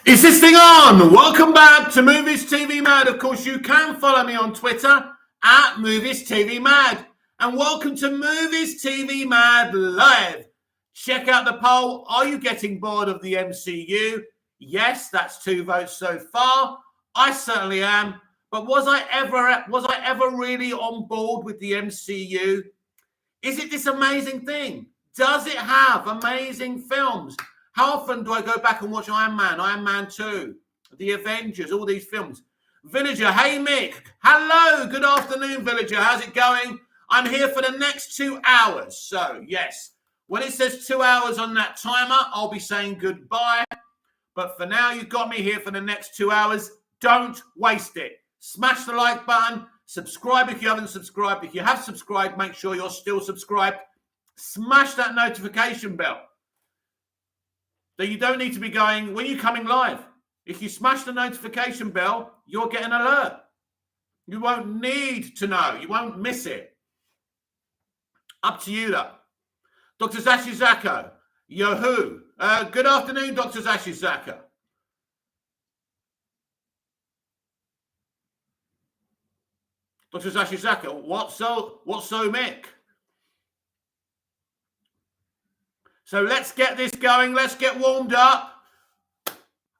Is this thing on? Welcome back to Movies TV Mad. Of course, you can follow me on Twitter at Movies TV Mad. And welcome to Movies TV Mad Live. Check out the poll. Are you getting bored of the MCU? Yes, that's 2 votes so far. I certainly am. But was I ever really on board with the MCU? Is it this amazing thing? Does it have amazing films? How often do I go back and watch Iron Man 2, The Avengers, all these films? Villager, hey Mick. Hello, good afternoon, Villager. How's it going? I'm here for the next 2 hours. So, yes, when it says 2 hours on that timer, I'll be saying goodbye. But for now, you've got me here for the next 2 hours. Don't waste it. Smash the like button. Subscribe if you haven't subscribed. If you have subscribed, make sure you're still subscribed. Smash that notification bell. That you don't need to be going when you're coming live. If you smash the notification bell, you'll get an alert. You won't need to know. You won't miss it. Up to you, though. Dr. Zashi Zako. Yahoo. Good afternoon, Dr. Zashi Zako. Dr. Zashi Zako, what's so Mick? So let's get this going. Let's get warmed up.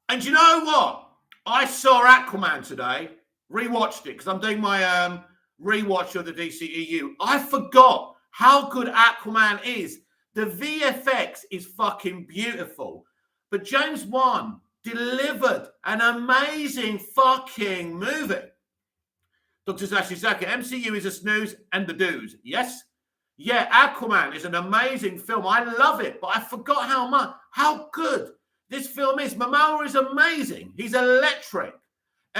And you know what? I saw Aquaman today. Rewatched it because I'm doing my rewatch of the DCEU. I forgot how good Aquaman is. The VFX is fucking beautiful. But James Wan delivered an amazing fucking movie. Dr. Zashi Zaka, MCU is a snooze and the do's. Yes? Yeah, Aquaman is an amazing film. I love it, but I forgot how good this film is. Momoa is amazing. He's electric.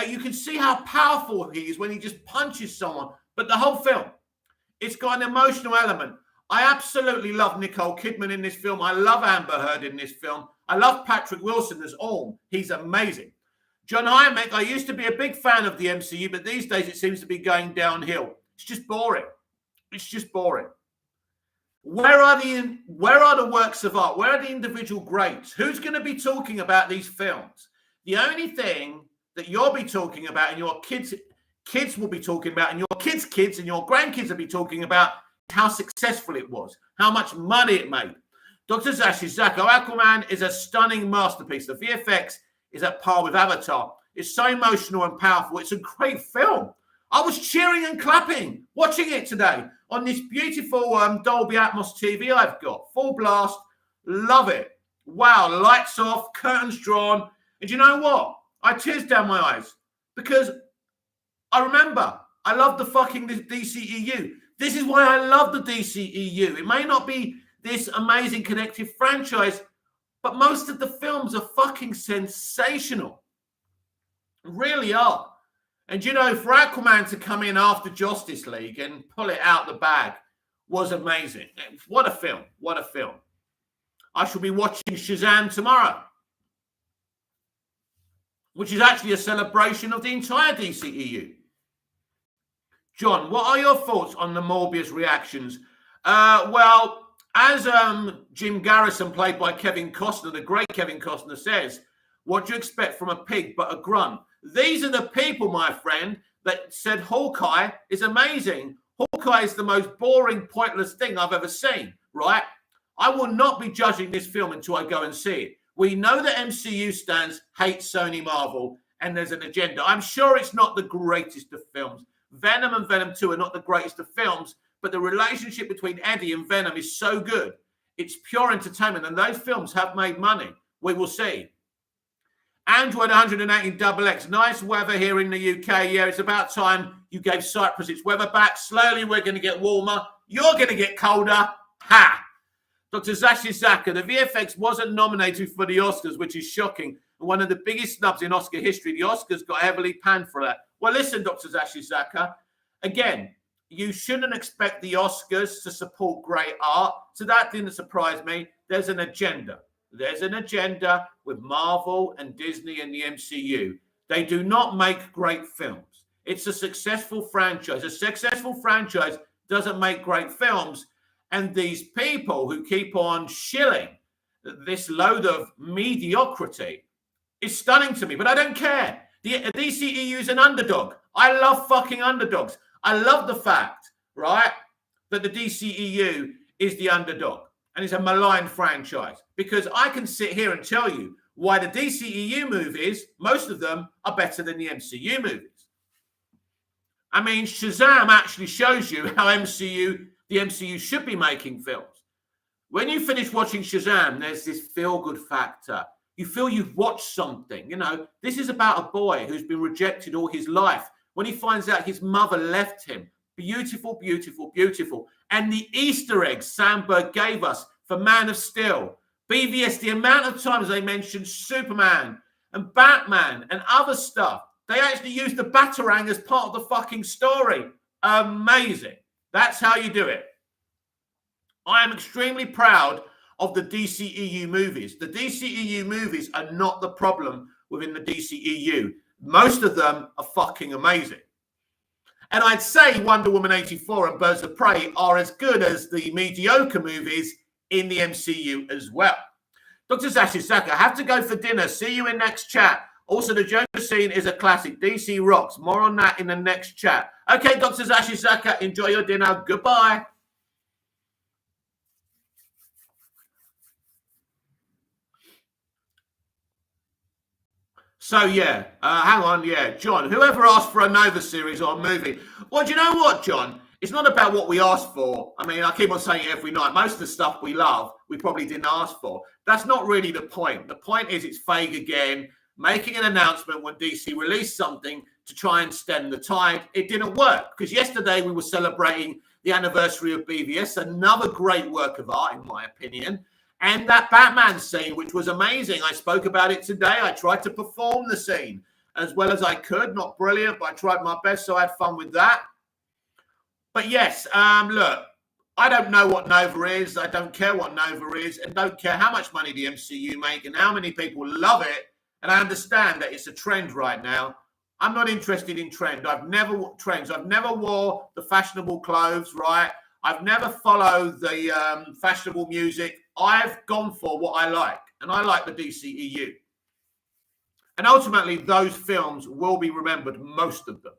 You can see how powerful he is when he just punches someone. But the whole film, it's got an emotional element. I absolutely love Nicole Kidman in this film. I love Amber Heard in this film. I love Patrick Wilson as Orm. He's amazing. John Hynek, I used to be a big fan of the MCU, but these days it seems to be going downhill. It's just boring. It's just boring. Where are the works of art? Where are the individual greats? Who's going to be talking about these films? The only thing that you'll be talking about and your kids will be talking about and your kids and your grandkids will be talking about how successful it was, how much money it made. Dr. Zashi Zako, Aquaman is a stunning masterpiece. The VFX is at par with Avatar. It's so emotional and powerful. It's a great film. I was cheering and clapping watching it today on this beautiful Dolby Atmos TV I've got. Full blast. Love it. Wow. Lights off, curtains drawn. And you know what? I had tears down my eyes because I remember I love the fucking DCEU. This is why I love the DCEU. It may not be this amazing connected franchise, but most of the films are fucking sensational. Really are. And, you know, for Aquaman to come in after Justice League and pull it out the bag was amazing. What a film. What a film. I shall be watching Shazam tomorrow, which is actually a celebration of the entire DCEU. John, what are your thoughts on the Morbius reactions? Well, as Jim Garrison, played by Kevin Costner, the great Kevin Costner, says, what do you expect from a pig but a grunt? These are the people, my friend, that said Hawkeye is amazing. Hawkeye is the most boring, pointless thing I've ever seen, right? I will not be judging this film until I go and see it. We know that MCU stands hate Sony Marvel, and there's an agenda. I'm sure it's not the greatest of films. Venom and Venom 2 are not the greatest of films, but the relationship between Eddie and Venom is so good. It's pure entertainment, and those films have made money. We will see. Android 118 XX. Nice weather here in the UK. Yeah, it's about time you gave Cyprus its weather back. Slowly, we're going to get warmer. You're going to get colder. Ha! Dr. Zashi Zaka, the VFX wasn't nominated for the Oscars, which is shocking. One of the biggest snubs in Oscar history. The Oscars got heavily panned for that. Well, listen, Dr. Zashi Zaka. Again, you shouldn't expect the Oscars to support great art. So that didn't surprise me. There's an agenda. There's an agenda with Marvel and Disney and the MCU. They do not make great films. It's a successful franchise. A successful franchise doesn't make great films. And these people who keep on shilling this load of mediocrity It's stunning to me, but I don't care. The DCEU is an underdog. I love fucking underdogs. I love the fact, right, that the DCEU is the underdog and it's a maligned franchise, because I can sit here and tell you why the DCEU movies, most of them, are better than the MCU movies. I mean, Shazam actually shows you how the MCU should be making films. When you finish watching Shazam, there's this feel-good factor. You feel you've watched something. You know, this is about a boy who's been rejected all his life. When he finds out his mother left him, beautiful, beautiful, beautiful. And the Easter eggs Sandberg gave us for Man of Steel, BVS, the amount of times they mentioned Superman and Batman and other stuff. They actually used the Batarang as part of the fucking story. Amazing. That's how you do it. I am extremely proud of the DCEU movies. The DCEU movies are not the problem within the DCEU. Most of them are fucking amazing. And I'd say Wonder Woman 84 and Birds of Prey are as good as the mediocre movies in the MCU as well. Dr. Zashi Saka, have to go for dinner. See you in next chat. Also, the Joker scene is a classic. DC rocks. More on that in the next chat. Okay, Dr. Zashi Saka, enjoy your dinner. Goodbye. So, yeah, hang on, yeah, John, whoever asked for a Nova series or a movie? Well, do you know what, John? It's not about what we asked for. I mean, I keep on saying it every night. Most of the stuff we love, we probably didn't ask for. That's not really the point. The point is it's Feige again, making an announcement when DC released something to try and stem the tide. It didn't work, because yesterday we were celebrating the anniversary of BVS, another great work of art, in my opinion. And that Batman scene, which was amazing. I spoke about it today. I tried to perform the scene as well as I could. Not brilliant, but I tried my best, so I had fun with that. But yes, look, I don't know what Nova is. I don't care what Nova is, and don't care how much money the MCU make and how many people love it. And I understand that it's a trend right now. I'm not interested in trend. I've never wore the fashionable clothes, right? I've never followed the fashionable music. I've gone for what I like, and I like the DCEU. And ultimately, those films will be remembered, most of them.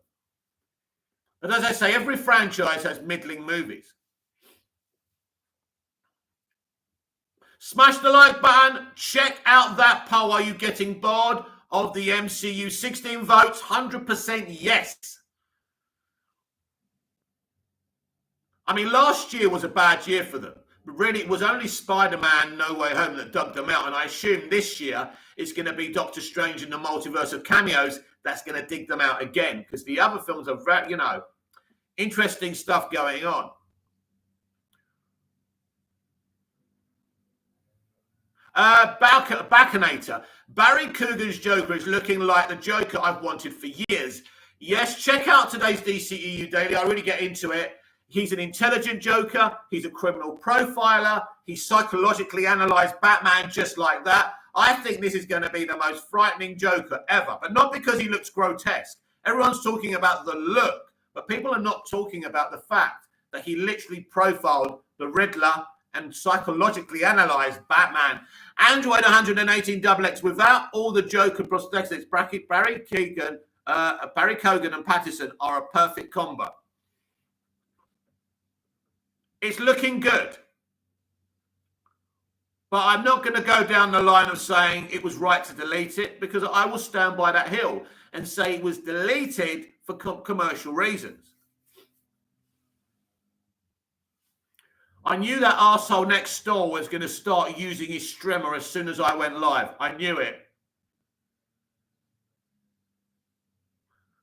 But as I say, every franchise has middling movies. Smash the like button. Check out that poll. Are you getting bored of the MCU? 16 votes, 100% yes. I mean, last year was a bad year for them. Really, it was only Spider-Man No Way Home that dug them out. And I assume this year it's going to be Doctor Strange and the Multiverse of Cameos that's going to dig them out again. Because the other films are very, interesting stuff going on. Baconator. Barry Coogan's Joker is looking like the Joker I've wanted for years. Yes, check out today's DCEU Daily. I really get into it. He's an intelligent Joker. He's a criminal profiler. He psychologically analyzed Batman just like that. I think this is going to be the most frightening Joker ever, but not because he looks grotesque. Everyone's talking about the look, but people are not talking about the fact that he literally profiled the Riddler and psychologically analyzed Batman. Android 118 XX without all the Joker prosthetics. Barry Keoghan and Pattinson are a perfect combo. It's looking good. But I'm not going to go down the line of saying it was right to delete it, because I will stand by that hill and say it was deleted for commercial reasons. I knew that arsehole next door was going to start using his strimmer as soon as I went live. I knew it.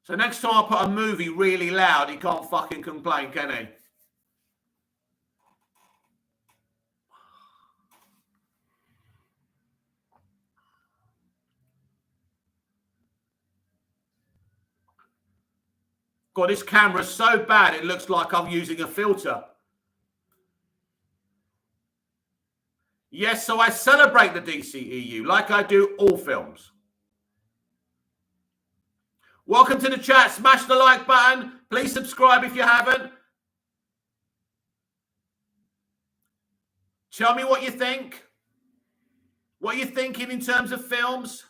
So next time I put a movie really loud, he can't fucking complain, can he? God, this camera's so bad it looks like I'm using a filter. Yes, so I celebrate the DCEU like I do all films. Welcome to the chat. Smash the like button. Please subscribe if you haven't. Tell me what you think. What you're thinking in terms of films.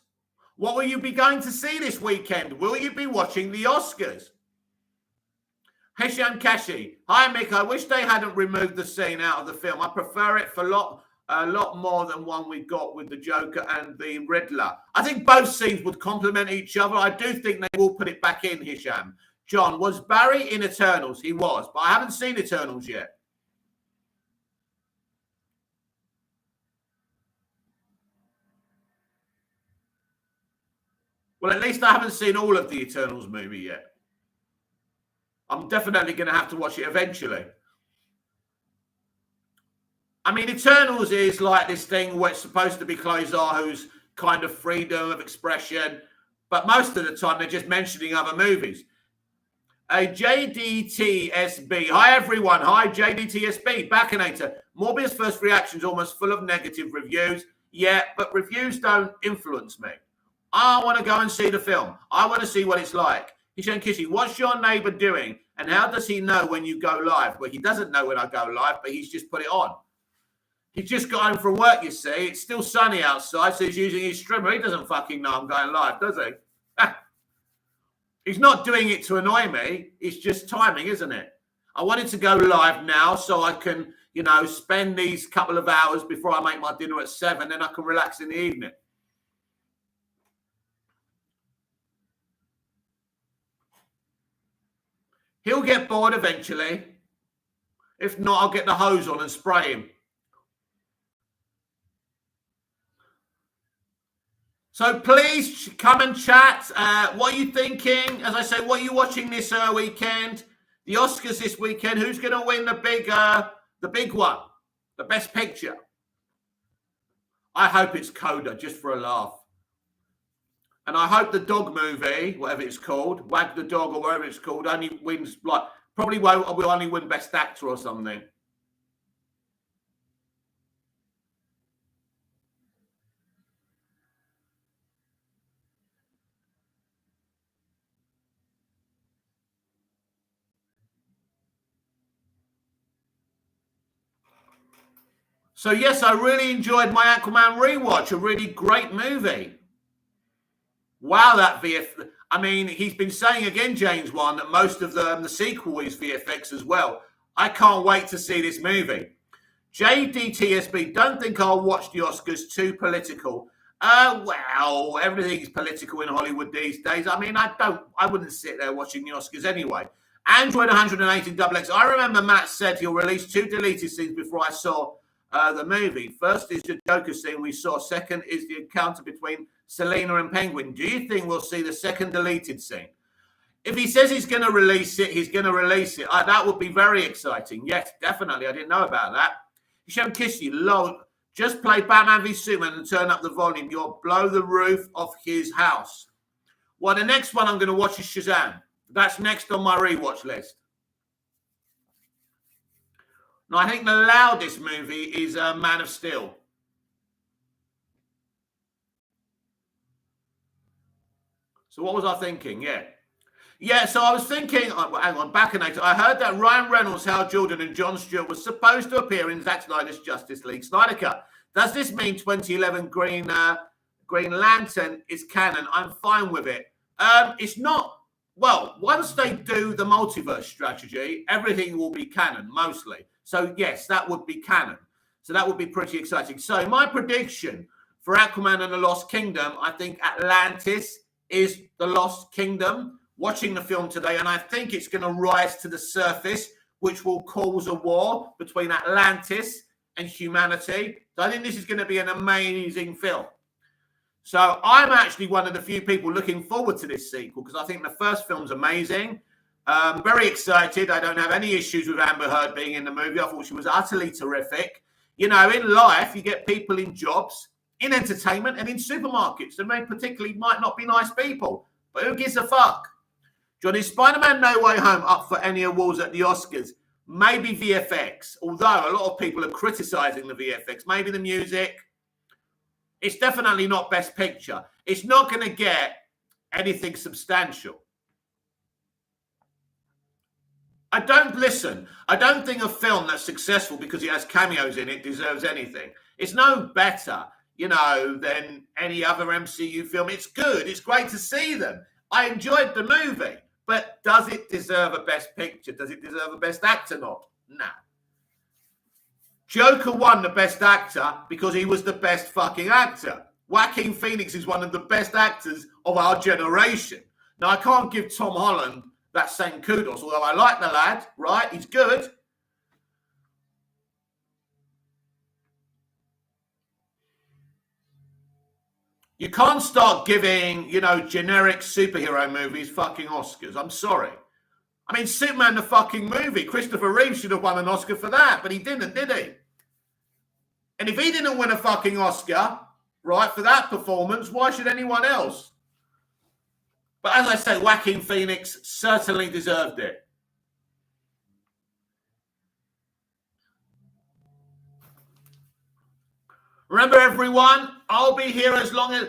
What will you be going to see this weekend? Will you be watching the Oscars? Hisham Kashi. Hi, Mick. I wish they hadn't removed the scene out of the film. I prefer it for a lot more than one we got with the Joker and the Riddler. I think both scenes would complement each other. I do think they will put it back in, Hisham. John, was Barry in Eternals? He was, but I haven't seen Eternals yet. Well, at least I haven't seen all of the Eternals movie yet. I'm definitely going to have to watch it eventually. I mean, Eternals is like this thing where it's supposed to be Chloe Zhao's kind of freedom of expression, but most of the time they're just mentioning other movies. JDTSB. Hi, everyone. Hi, JDTSB. Backinator. Morbius' first reaction is almost full of negative reviews. Yeah, but reviews don't influence me. I want to go and see the film. I want to see what it's like. Hisham Kishi, what's your neighbour doing? And how does he know when you go live? Well, he doesn't know when I go live, but he's just put it on. He just got home from work, you see. It's still sunny outside, so he's using his streamer. He doesn't fucking know I'm going live, does he? He's not doing it to annoy me. It's just timing, isn't it? I wanted to go live now so I can, spend these couple of hours before I make my dinner at 7, then I can relax in the evening. He'll get bored eventually. If not, I'll get the hose on and spray him. So please come and chat. What are you thinking? As I say, what are you watching this weekend? The Oscars this weekend. Who's going to win the big one? The best picture? I hope it's Coda, just for a laugh. And I hope the dog movie, whatever it's called, Wag the Dog or whatever it's called, only wins, probably will only win Best Actor or something. So, yes, I really enjoyed my Aquaman rewatch. A really great movie. Wow, that VFX. I mean, he's been saying again, James Wan, that most of the sequel is VFX as well. I can't wait to see this movie. JDTSB, don't think I'll watch the Oscars, too political. Well, everything's political in Hollywood these days. I mean, I wouldn't sit there watching the Oscars anyway. Android 118 XX. I remember Matt said he'll release 2 deleted scenes before I saw the movie. First is the Joker scene we saw. Second is the encounter between Selena and Penguin. Do you think we'll see the second deleted scene? If he says he's going to release it, he's going to release it. That would be very exciting. Yes, definitely. I didn't know about that. Hisham Kissy, lol. Just play Batman v Superman and turn up the volume. You'll blow the roof off his house. Well, the next one I'm going to watch is Shazam. That's next on my rewatch list. Now, I think the loudest movie is Man of Steel. So what was I thinking? Yeah, so I was thinking, hang on, Backinator. I heard that Ryan Reynolds, Hal Jordan and Jon Stewart was supposed to appear in Zack Snyder's Justice League Snyder Cut. Does this mean 2011 Green Lantern is canon? I'm fine with it. It's not. Well, once they do the multiverse strategy, everything will be canon, mostly. So, yes, that would be canon. So that would be pretty exciting. So my prediction for Aquaman and the Lost Kingdom, I think Atlantis is the Lost Kingdom. Watching the film today, and I think it's going to rise to the surface, which will cause a war between Atlantis and humanity. So I think this is going to be an amazing film. So I'm actually one of the few people looking forward to this sequel because I think the first film's amazing. Very excited. I don't have any issues with Amber Heard being in the movie. I thought she was utterly terrific. In life, you get people in jobs, in entertainment, and in supermarkets. And they particularly might not be nice people. But who gives a fuck? John, is Spider-Man No Way Home up for any awards at the Oscars? Maybe VFX. Although a lot of people are criticising the VFX. Maybe the music. It's definitely not Best Picture. It's not going to get anything substantial. I don't think a film that's successful because it has cameos in it deserves anything. It's no better than any other MCU film. It's good. It's great to see them. I enjoyed the movie. But does it deserve a Best Picture? Does it deserve a Best Actor? Not? No. Joker won the Best Actor because he was the best fucking actor. Joaquin Phoenix is one of the best actors of our generation. Now, I can't give Tom Holland that same kudos, although I like the lad, right? He's good. You can't start giving, generic superhero movies fucking Oscars. I'm sorry. I mean, Superman the fucking movie, Christopher Reeve should have won an Oscar for that, but he didn't, did he? And if he didn't win a fucking Oscar, right, for that performance, why should anyone else? But as I say, Joaquin Phoenix certainly deserved it. Remember, everyone, I'll be here as long as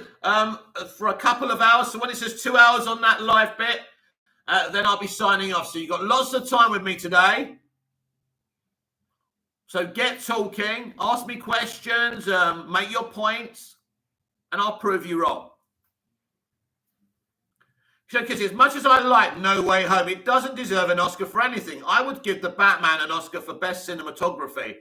for a couple of hours. So when it says 2 hours on that live bit, then I'll be signing off. So you've got lots of time with me today. So get talking, ask me questions, make your points, and I'll prove you wrong. Because as much as I like No Way Home, it doesn't deserve an Oscar for anything. I would give The Batman an Oscar for Best Cinematography.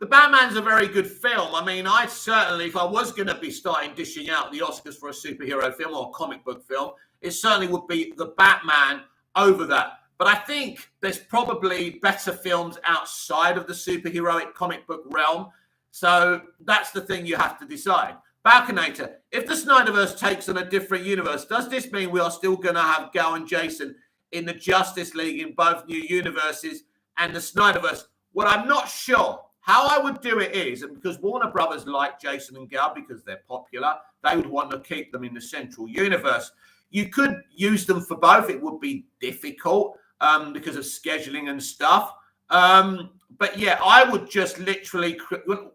The Batman's a very good film. I mean, I certainly, if I was going to be starting dishing out the Oscars for a superhero film or a comic book film, it certainly would be The Batman over that. But I think there's probably better films outside of the superheroic comic book realm. So that's the thing you have to decide. Balconator, if the Snyderverse takes on a different universe, does this mean we are still going to have Gal and Jason in the Justice League in both new universes and the Snyderverse? Well, I'm not sure. How I would do it is, and because Warner Brothers like Jason and Gal because they're popular, they would want to keep them in the central universe. You could use them for both. It would be difficult because of scheduling and stuff. But yeah, I would just literally,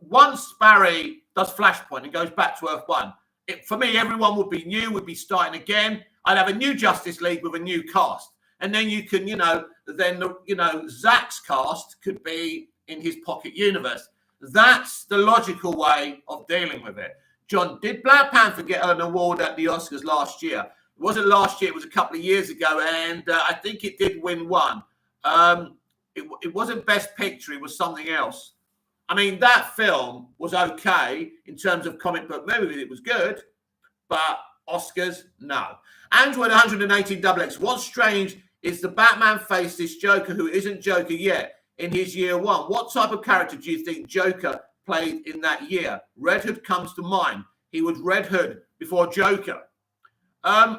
once Barry does Flashpoint and goes back to Earth 1, for me, everyone would be new, would be starting again. I'd have a new Justice League with a new cast. And then you can, Zack's cast could be in his pocket universe. That's the logical way of dealing with it. John, did Black Panther get an award at the Oscars last year? It wasn't last year, it was a couple of years ago, and I think it did win one. It wasn't Best Picture, it was something else. I mean, that film was okay in terms of comic book movies. It was good, but Oscars, no. Android 118XX, what's strange is the Batman faced this Joker who isn't Joker yet in his year one. What type of character do you think Joker played in that year? Red Hood comes to mind. He was Red Hood before Joker.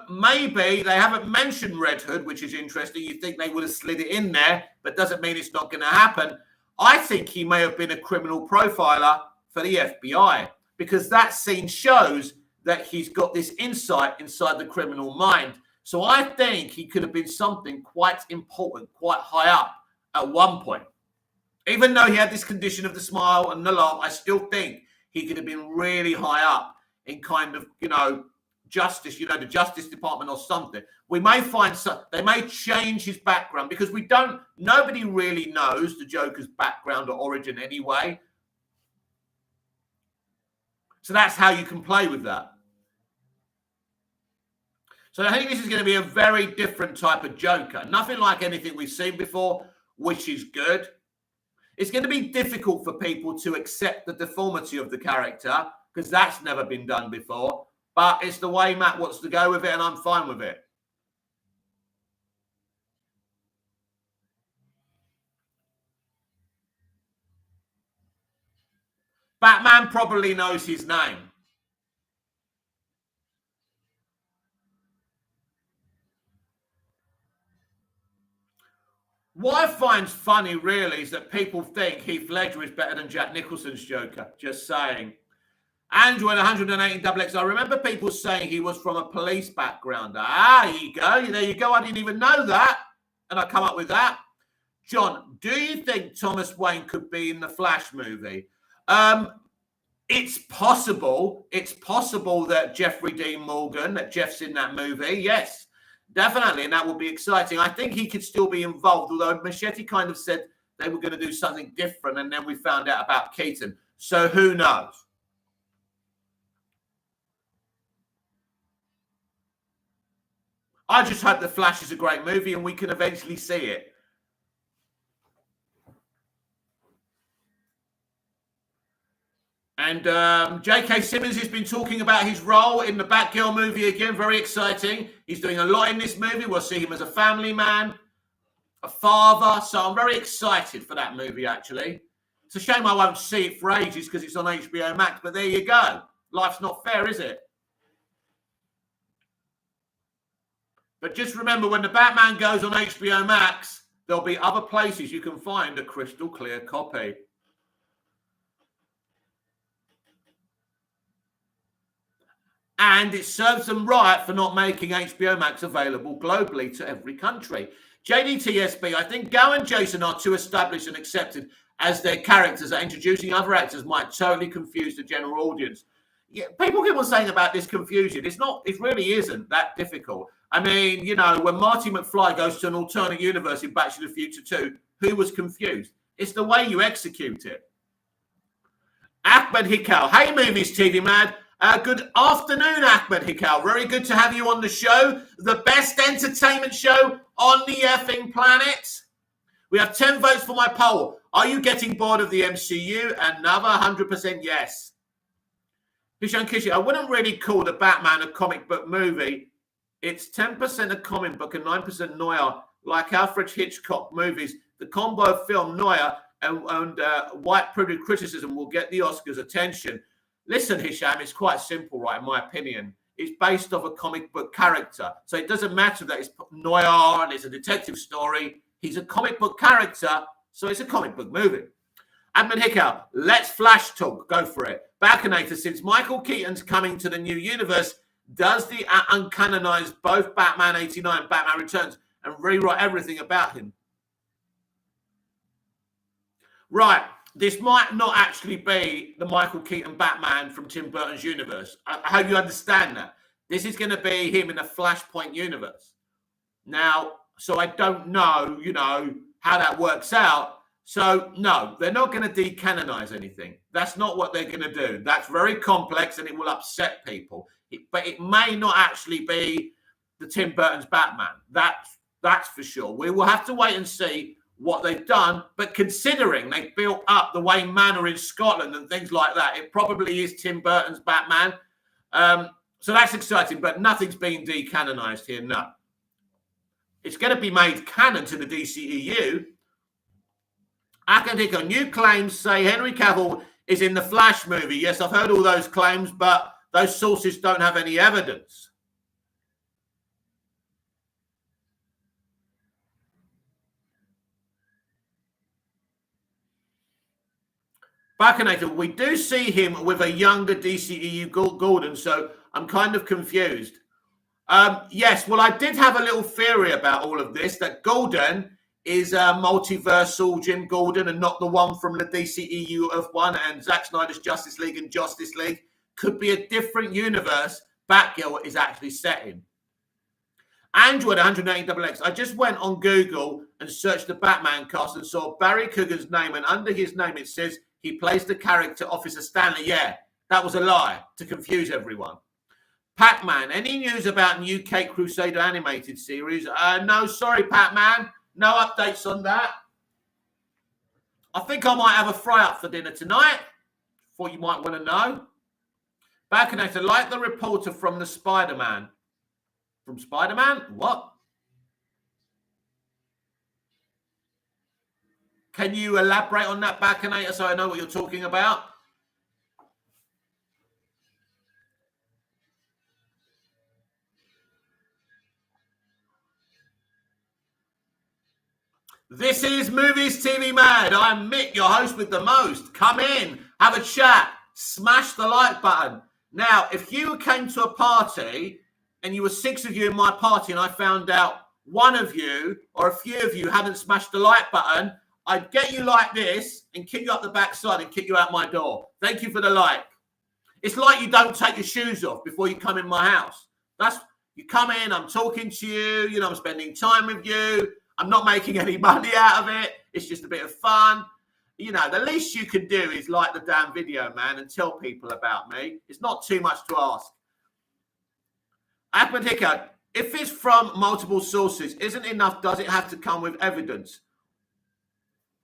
Maybe they haven't mentioned Red Hood, which is interesting. You think they would have slid it in there, but doesn't mean it's not going to happen. I think he may have been a criminal profiler for the FBI because that scene shows that he's got this insight inside the criminal mind. So I think he could have been something quite important, quite high up at one point. Even though he had this condition of the smile and the laugh, I still think he could have been really high up in kind of, justice, the Justice Department or something. We may find they may change his background because nobody really knows the Joker's background or origin anyway. So that's how you can play with that. So I think this is going to be a very different type of Joker. Nothing like anything we've seen before, which is good. It's going to be difficult for people to accept the deformity of the character because that's never been done before. But it's the way Matt wants to go with it, and I'm fine with it. Batman probably knows his name. What I find funny, really, is that people think Heath Ledger is better than Jack Nicholson's Joker. Just saying. Android 118XX. I remember people saying he was from a police background. There you go. There you go. I didn't even know that. And I come up with that. John, do you think Thomas Wayne could be in the Flash movie? It's possible. It's possible that Jeffrey Dean Morgan, that Jeff's in that movie. Yes, definitely. And that would be exciting. I think he could still be involved, although Machete kind of said they were going to do something different. And then we found out about Keaton. So who knows? I just hope The Flash is a great movie and we can eventually see it. And J.K. Simmons has been talking about his role in the Batgirl movie again. Very exciting. He's doing a lot in this movie. We'll see him as a family man, a father. So I'm very excited for that movie, actually. It's a shame I won't see it for ages because it's on HBO Max. But there you go. Life's not fair, is it? But just remember, when the Batman goes on HBO Max, there'll be other places you can find a crystal clear copy. And it serves them right for not making HBO Max available globally to every country. JDTSB, I think Go and Jason are too established and accepted as their characters that introducing other actors might totally confuse the general audience. Yeah, people keep on saying about this confusion. It really isn't that difficult. I mean, you know, when Marty McFly goes to an alternate universe in Back to the Future 2, who was confused? It's the way you execute it. Ahmed Hikal, hey Movies TV Mad. Good afternoon, Ahmed Hikal. Very good to have you on the show. The best entertainment show on the effing planet. We have 10 votes for my poll. Are you getting bored of the MCU? Another 100% yes. Hishan Kishi, I wouldn't really call the Batman a comic book movie. It's 10% a comic book and 9% noir, like Alfred Hitchcock movies. The combo of film noir and white privilege criticism will get the Oscars' attention. Listen, Hisham, it's quite simple, right, in my opinion. It's based off a comic book character. So it doesn't matter that it's noir and it's a detective story. He's a comic book character, so it's a comic book movie. Admin Hickow, let's Flash talk. Go for it. Baconator, since Michael Keaton's coming to the new universe, does the uncanonize both Batman 89 and Batman Returns and rewrite everything about him? Right. This might not actually be the Michael Keaton Batman from Tim Burton's universe. I hope you understand that. This is going to be him in a Flashpoint universe. Now, so I don't know, you know, how that works out. So, no, they're not going to decanonize anything. That's not what they're going to do. That's very complex and it will upset people. But it may not actually be the Tim Burton's Batman. That's for sure. We will have to wait and see what they've done, but considering they built up the Wayne Manor in Scotland and things like that, it probably is Tim Burton's Batman. So that's exciting, but nothing's being decanonized here, no. It's going to be made canon to the DCEU. Akadiko, new claims say Henry Cavill is in the Flash movie. Yes, I've heard all those claims, but those sources don't have any evidence. Baconator, we do see him with a younger DCEU Gordon, so I'm kind of confused. Yes, well, I did have a little theory about all of this, that Gordon is a multiversal Jim Gordon and not the one from the DCEU of one and Zack Snyder's Justice League and Justice League. Could be a different universe Batgirl is actually set in. Android 180XX. I just went on Google and searched the Batman cast and saw Barry Coogan's name, and under his name it says he plays the character Officer Stanley. Yeah, that was a lie to confuse everyone. Pac-Man, any news about new Caped Crusader animated series? No, sorry, Pac-Man. No updates on that. I think I might have a fry-up for dinner tonight. Thought you might want to know. Baconator, like the reporter from the Spider-Man. From Spider-Man? What? Can you elaborate on that, Baconator, so I know what you're talking about? This is Movies TV Mad. I'm Mick, your host with the most. Come in, have a chat, smash the like button. Now, if you came to a party and you were 6 of you in my party and I found out one of you or a few of you hadn't smashed the like button, I'd get you like this and kick you up the backside and kick you out my door. Thank you for the like. It's like you don't take your shoes off before you come in my house. You come in, I'm talking to you, you know, I'm spending time with you. I'm not making any money out of it. It's just a bit of fun. You know, the least you can do is like the damn video, man, and tell people about me. It's not too much to ask. Ahmed Hickock, If it's from multiple sources, isn't enough? Does it have to come with evidence?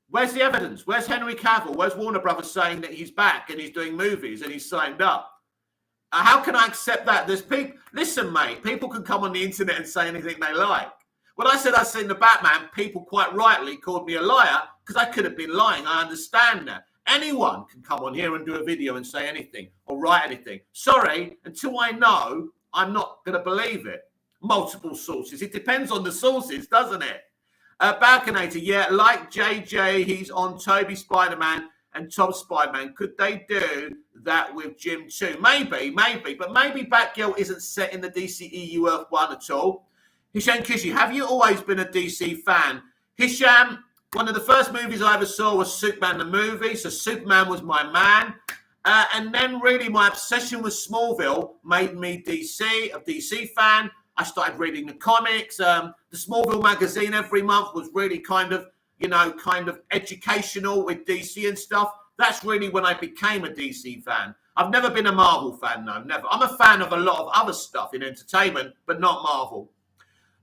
Where's the evidence? Where's Henry Cavill? Where's Warner Brothers saying that he's back and he's doing movies and he's signed up? How can I accept that? There's people. Listen, mate. People can come on the internet and say anything they like. When I said I'd seen the Batman, people quite rightly called me a liar because I could have been lying. I understand that. Anyone can come on here and do a video and say anything or write anything. Sorry, until I know, I'm not going to believe it. Multiple sources. It depends on the sources, doesn't it? Balconator, yeah, like JJ, he's on Toby Spider-Man and Tom Spider-Man. Could they do that with Jim too? Maybe. But maybe Batgirl isn't set in the DCEU Earth 1 at all. Hisham Kishi, have you always been a DC fan? Hisham, one of the first movies I ever saw was Superman the movie, so Superman was my man. And then really my obsession with Smallville made me a DC fan. I started reading the comics. The Smallville magazine every month was really kind of educational with DC and stuff. That's really when I became a DC fan. I've never been a Marvel fan, no, never. I'm a fan of a lot of other stuff in entertainment, but not Marvel.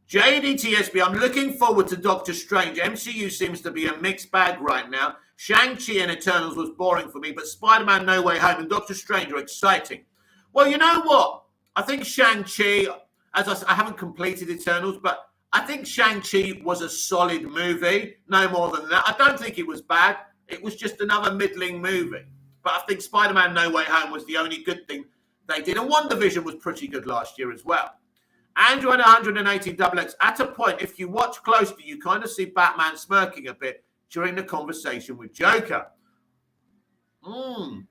JDTSB, I'm looking forward to Doctor Strange. MCU seems to be a mixed bag right now. Shang-Chi and Eternals was boring for me, but Spider-Man No Way Home and Doctor Strange are exciting. Well, you know what? I think Shang-Chi, I haven't completed Eternals, but I think Shang-Chi was a solid movie. No more than that. I don't think it was bad. It was just another middling movie. But I think Spider-Man No Way Home was the only good thing they did. And WandaVision was pretty good last year as well. Andrew and 180 XX. At a point, if you watch closely, you kind of see Batman smirking a bit during the conversation with Joker. I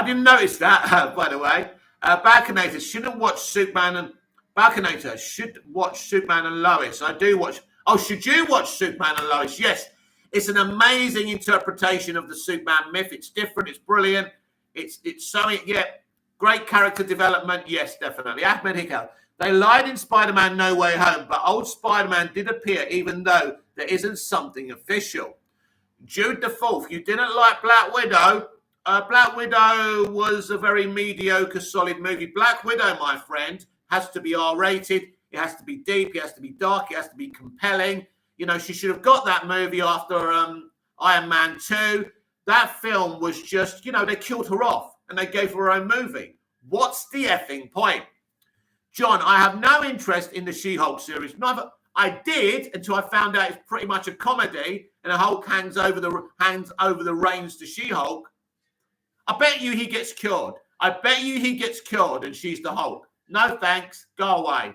didn't notice that, by the way. Balconator shouldn't watch Superman and Balconator should watch Superman and Lois. I do watch. Oh, should you watch Superman and Lois? Yes, it's an amazing interpretation of the Superman myth. It's different. It's brilliant. It's something. Yeah. Great character development, yes, definitely. Ahmed Hikal, they lied in Spider-Man No Way Home, but old Spider-Man did appear even though there isn't something official. Jude the Fourth, you didn't like Black Widow. Black Widow was a very mediocre, solid movie. Black Widow, my friend, has to be R-rated. It has to be deep. It has to be dark. It has to be compelling. You know, she should have got that movie after Iron Man 2. That film was just, they killed her off. And they gave her own movie. What's the effing point? John, I have no interest in the She-Hulk series. Neither. I did until I found out it's pretty much a comedy and the Hulk hands over the reins to She-Hulk. I bet you he gets cured. And she's the Hulk. No thanks. Go away.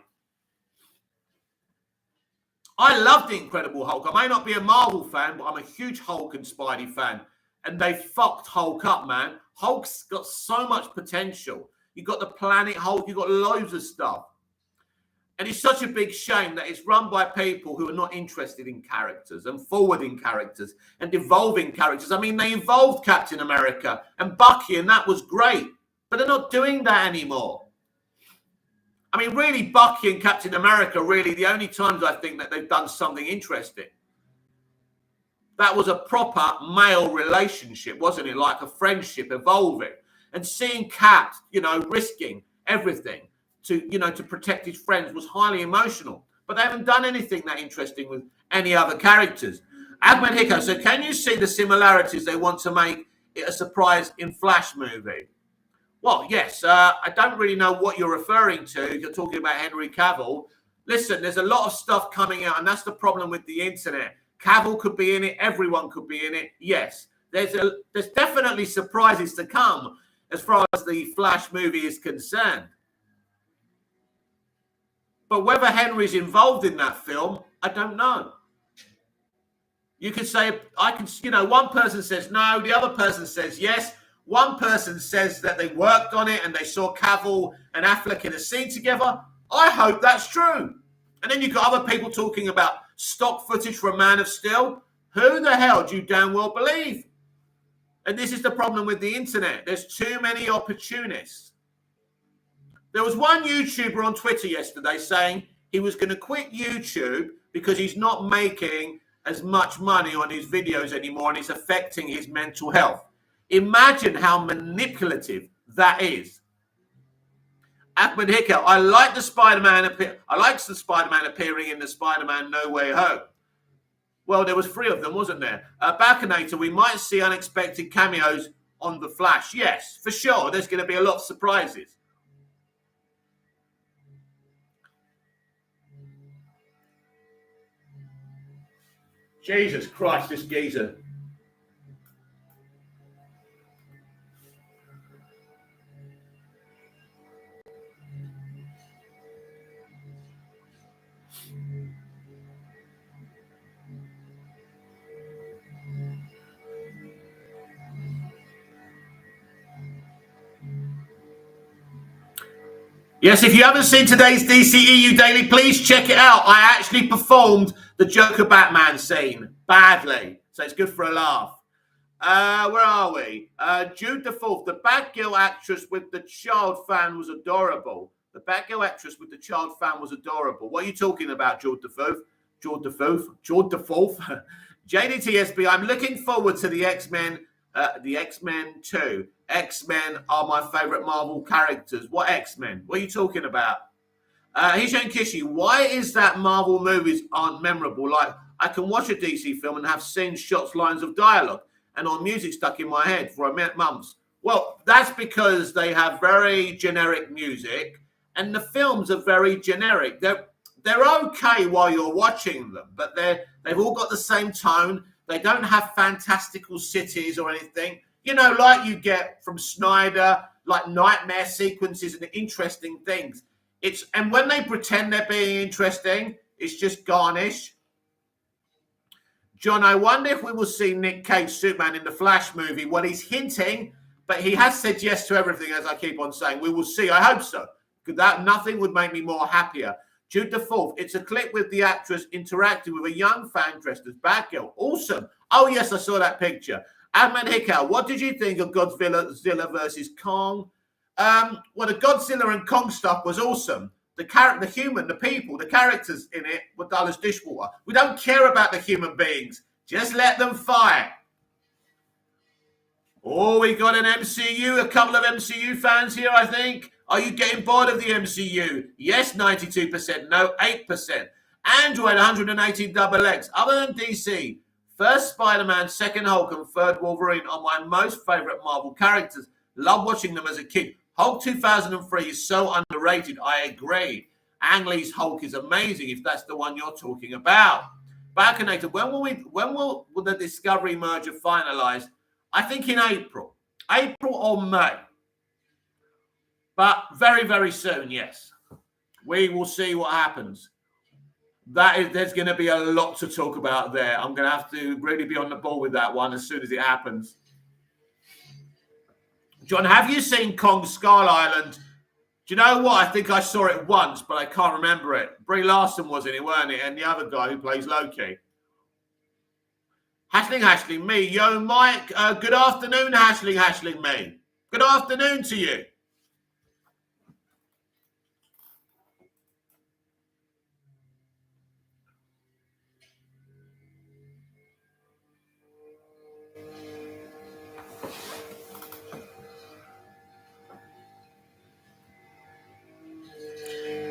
I love the Incredible Hulk. I may not be a Marvel fan, but I'm a huge Hulk and Spidey fan. And they fucked Hulk up, man. Hulk's got so much potential. You've got the Planet Hulk. You've got loads of stuff. And it's such a big shame that it's run by people who are not interested in characters and forwarding characters and evolving characters. I mean, they evolved Captain America and Bucky, and that was great. But they're not doing that anymore. I mean, really, Bucky and Captain America, really, the only times I think that they've done something interesting. That was a proper male relationship, wasn't it? Like a friendship evolving. And seeing Cap, risking everything to protect his friends was highly emotional. But they haven't done anything that interesting with any other characters. Ahmed Hicko, so can you see the similarities they want to make it a surprise in Flash movie? Well, yes. I don't really know what you're referring to. You're talking about Henry Cavill. Listen, there's a lot of stuff coming out, and that's the problem with the internet. Cavill could be in it. Everyone could be in it. Yes, there's definitely surprises to come as far as the Flash movie is concerned. But whether Henry's involved in that film, I don't know. You could say, one person says no, the other person says yes. One person says that they worked on it and they saw Cavill and Affleck in a scene together. I hope that's true. And then you've got other people talking about stock footage from Man of Steel. Who the hell do you damn well believe? And this is the problem with the internet. There's too many opportunists. There was one YouTuber on Twitter yesterday saying he was going to quit YouTube because he's not making as much money on his videos anymore and it's affecting his mental health. Imagine how manipulative that is. Ahmed Hickel, I like the Spider-Man. I like the Spider-Man appearing in the Spider-Man No Way Home. Well, there was 3 of them, wasn't there? Baconator, we might see unexpected cameos on The Flash. Yes, for sure. There's going to be a lot of surprises. Jesus Christ, this geezer. Yes, if you haven't seen today's DCEU Daily, please check it out. I actually performed the Joker Batman scene badly, so it's good for a laugh. Where are we? Jude the Fourth, the Batgirl actress with the child fan was adorable. The Batgirl actress with the child fan was adorable. What are you talking about, Jude the Fourth? Jude the Fourth? Jude the Fourth? JDTSB, I'm looking forward to the X-Men 2. X-Men are my favourite Marvel characters. What X-Men? What are you talking about? Hishan Kishi, why is that Marvel movies aren't memorable? Like, I can watch a DC film and have scenes, shots, lines of dialogue and on music stuck in my head for months. Well, that's because they have very generic music and the films are very generic. They're okay while you're watching them, but they've all got the same tone. They don't have fantastical cities or anything. You know, like you get from Snyder, like nightmare sequences and interesting things. And when they pretend they're being interesting, it's just garnish. John, I wonder if we will see Nick Cage Superman in the Flash movie. Well, he's hinting, but he has said yes to everything, as I keep on saying. We will see. I hope so. Because nothing would make me more happier. Jude the Fourth, it's a clip with the actress interacting with a young fan dressed as Batgirl. Awesome. Oh, yes, I saw that picture. Ahmed Hickel, what did you think of Godzilla versus Kong? Well, the Godzilla and Kong stuff was awesome. The human, the people, the characters in it were dull as dishwater. We don't care about the human beings. Just let them fight. Oh, we got an MCU, a couple of MCU fans here, I think. Are you getting bored of the MCU? Yes, 92%. No, 8%. Android, 118 XX. Other than DC, first Spider-Man, second Hulk, and third Wolverine are my most favorite Marvel characters. Love watching them as a kid. Hulk 2003 is so underrated. I agree. Ang Lee's Hulk is amazing if that's the one you're talking about. Baconator, when will the Discovery merger finalize? I think in April or May. But very, very soon, yes. We will see what happens. There's going to be a lot to talk about there. I'm going to have to really be on the ball with that one as soon as it happens. John, have you seen Kong Skull Island? Do you know what? I think I saw it once, but I can't remember it. Brie Larson was in it, weren't it? And the other guy who plays Loki. Hashling, me. Yo, Mike. Good afternoon, Hashling, me. Good afternoon to you.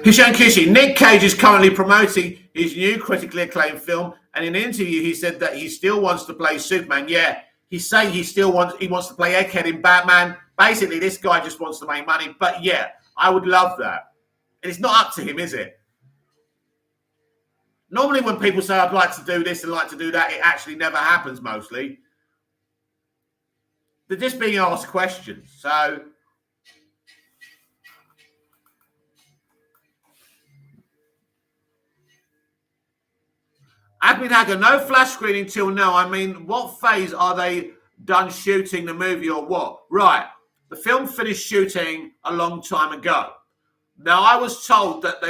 Hishan Kishi, Nick Cage is currently promoting his new critically acclaimed film, and in an interview he said that he still wants to play Superman. Yeah, he's saying he wants to play Egghead in Batman. Basically, this guy just wants to make money. But yeah, I would love that. And it's not up to him, is it? Normally when people say I'd like to do this and like to do that, it actually never happens mostly. They're just being asked questions. So Admin Hacker, no Flash screening till now. I mean, what phase are they done shooting the movie or what? Right. The film finished shooting a long time ago. Now, I was told that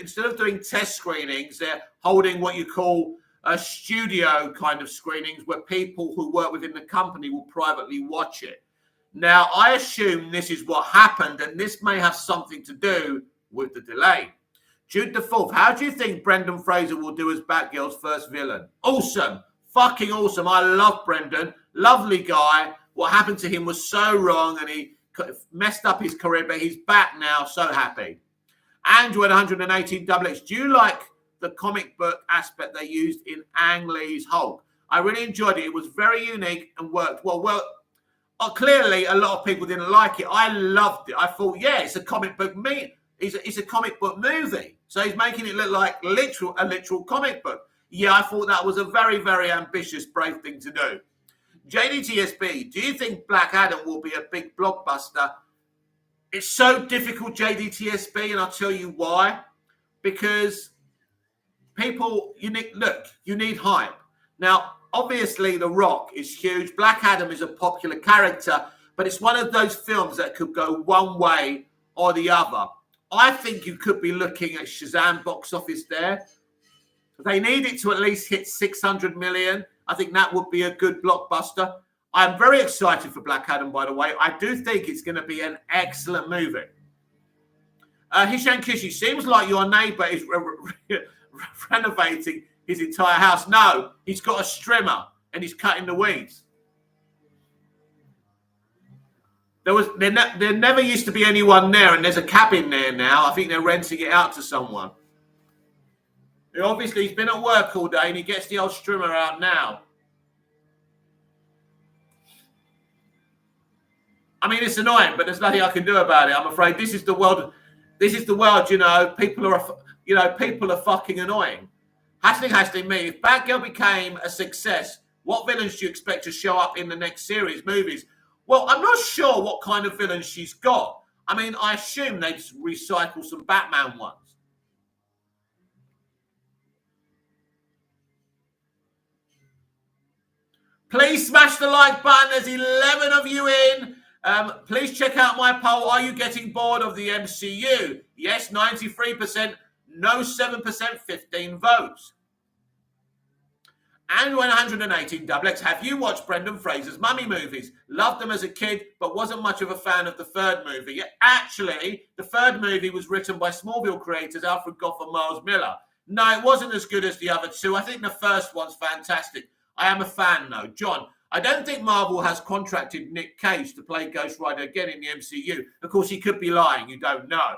instead of doing test screenings, they're holding what you call a studio kind of screenings where people who work within the company will privately watch it. Now, I assume this is what happened, and this may have something to do with the delay. Jude the Fourth, how do you think Brendan Fraser will do as Batgirl's first villain? Awesome. Fucking awesome. I love Brendan. Lovely guy. What happened to him was so wrong, and he messed up his career, but he's back now. So happy. Andrew at 118 XX. Do you like the comic book aspect they used in Ang Lee's Hulk? I really enjoyed it. It was very unique and worked well. Clearly, a lot of people didn't like it. I loved it. I thought, yeah, it's a comic book it's a comic book movie. So he's making it look like a literal comic book. Yeah, I thought that was a very, very ambitious, brave thing to do. JDTSB, do you think Black Adam will be a big blockbuster? It's so difficult, JDTSB, and I'll tell you why. Because people, you need hype. Now, obviously, The Rock is huge. Black Adam is a popular character, but it's one of those films that could go one way or the other. I think you could be looking at Shazam box office there. They need it to at least hit 600 million. I think that would be a good blockbuster. I'm very excited for Black Adam, by the way. I do think it's going to be an excellent movie. Hisham Kishi, seems like your neighbor is renovating his entire house. No, he's got a strimmer and he's cutting the weeds. There never used to be anyone there, and there's a cabin there now. I think they're renting it out to someone. Obviously, he's been at work all day and he gets the old strimmer out now. I mean, it's annoying, but there's nothing I can do about it. I'm afraid this is the world. People are fucking annoying. Hashtag me. If Batgirl became a success, what villains do you expect to show up in the next series, movies? Well, I'm not sure what kind of villains she's got. I mean, I assume they'd recycle some Batman ones. Please smash the like button. There's 11 of you in. Please check out my poll. Are you getting bored of the MCU? Yes, 93%. No, 7%, 15 votes. And 118 XX. Have you watched Brendan Fraser's Mummy movies? Loved them as a kid, but wasn't much of a fan of the third movie. Actually, the third movie was written by Smallville creators Alfred Gough and Miles Miller. No, it wasn't as good as the other two. I think the first one's fantastic. I am a fan, though. John, I don't think Marvel has contracted Nick Cage to play Ghost Rider again in the MCU. Of course, he could be lying. You don't know.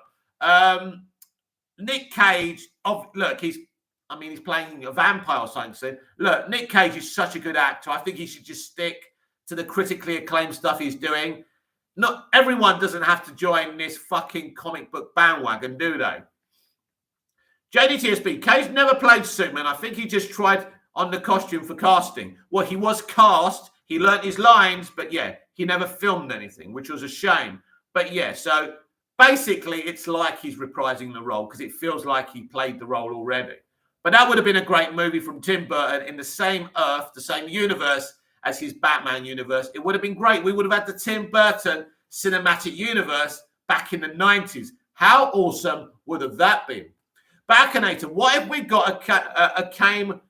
Nick Cage, he's playing a vampire or something. So, look, Nick Cage is such a good actor. I think he should just stick to the critically acclaimed stuff he's doing. Not everyone doesn't have to join this fucking comic book bandwagon, do they? JDTSB, Cage never played Superman. I think he just tried on the costume for casting. Well, he was cast. He learnt his lines, but yeah, he never filmed anything, which was a shame. But yeah, so basically it's like he's reprising the role because it feels like he played the role already. But that would have been a great movie from Tim Burton in the same Earth, the same universe as his Batman universe. It would have been great. We would have had the Tim Burton cinematic universe back in the 90s. How awesome would have that been? Baconator, what if we got a came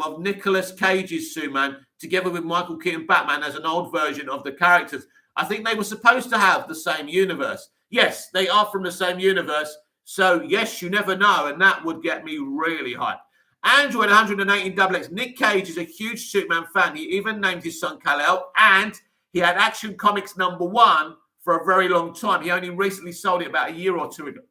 of Nicolas Cage's Superman together with Michael Keaton Batman as an old version of the characters? I think they were supposed to have the same universe. Yes, they are from the same universe. So, yes, you never know, and that would get me really hyped. Andrew at 118 XX. Nick Cage is a huge Superman fan. He even named his son Kal-El, and he had Action Comics #1 for a very long time. He only recently sold it about a year or two ago.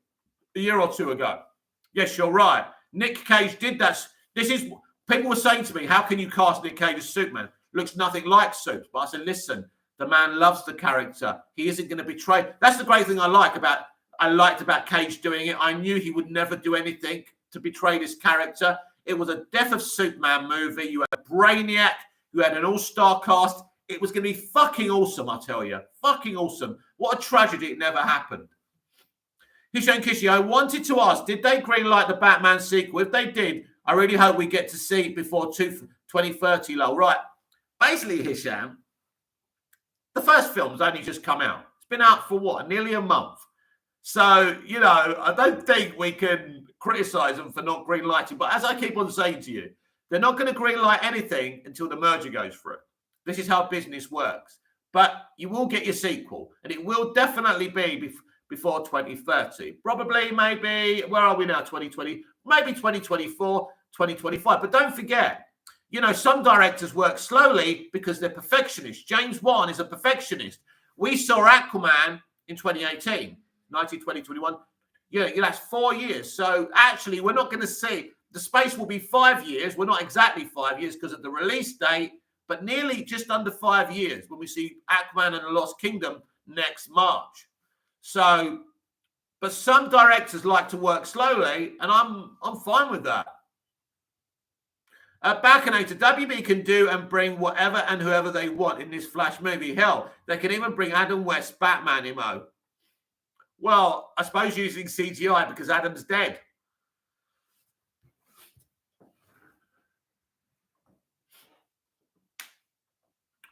Yes, you're right. Nick Cage did that. People were saying to me, how can you cast Nick Cage as Superman? Looks nothing like Supes. But I said, listen, the man loves the character. He isn't going to betray. That's the great thing I liked about Cage doing it. I knew he would never do anything to betray this character. It was a Death of Superman movie. You had Brainiac. You had an all-star cast. It was going to be fucking awesome, I tell you. Fucking awesome. What a tragedy it never happened. Hisham Kishi, I wanted to ask, did they greenlight the Batman sequel? If they did, I really hope we get to see it before 2030, lol. Right. Basically, Hisham, the first film's only just come out. It's been out for what? Nearly a month. So, I don't think we can criticize them for not greenlighting. But as I keep on saying to you, they're not going to greenlight anything until the merger goes through. This is how business works. But you will get your sequel, and it will definitely be before 2030. Probably, maybe, where are we now? 2020, maybe 2024, 2025. But don't forget, You know, some directors work slowly because they're perfectionists. James Wan is a perfectionist. We saw Aquaman in 2018, 2021. Yeah, that's 4 years. So actually, we're not going to see, the space will be 5 years. We're not exactly 5 years because of the release date, but nearly just under 5 years when we see Aquaman and the Lost Kingdom next March. So, but some directors like to work slowly, and I'm fine with that. Balconator, WB can do and bring whatever and whoever they want in this Flash movie. Hell, they can even bring Adam West Batman emo. Well, I suppose using CGI because Adam's dead.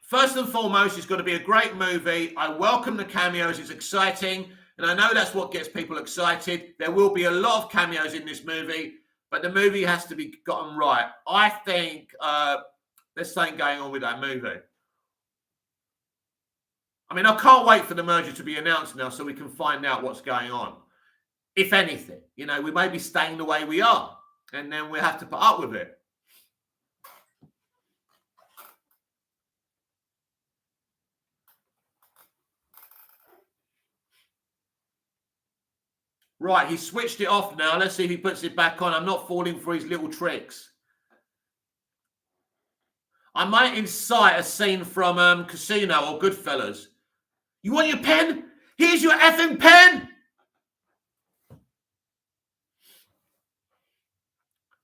First and foremost, it's going to be a great movie. I welcome the cameos. It's exciting. And I know that's what gets people excited. There will be a lot of cameos in this movie, but the movie has to be gotten right. I think there's something going on with that movie. I mean, I can't wait for the merger to be announced now so we can find out what's going on. If anything, you know, we may be staying the way we are, and then we have to put up with it. Right, he switched it off now. Let's see if he puts it back on. I'm not falling for his little tricks. I might incite a scene from Casino or Goodfellas. You want your pen? Here's your effing pen!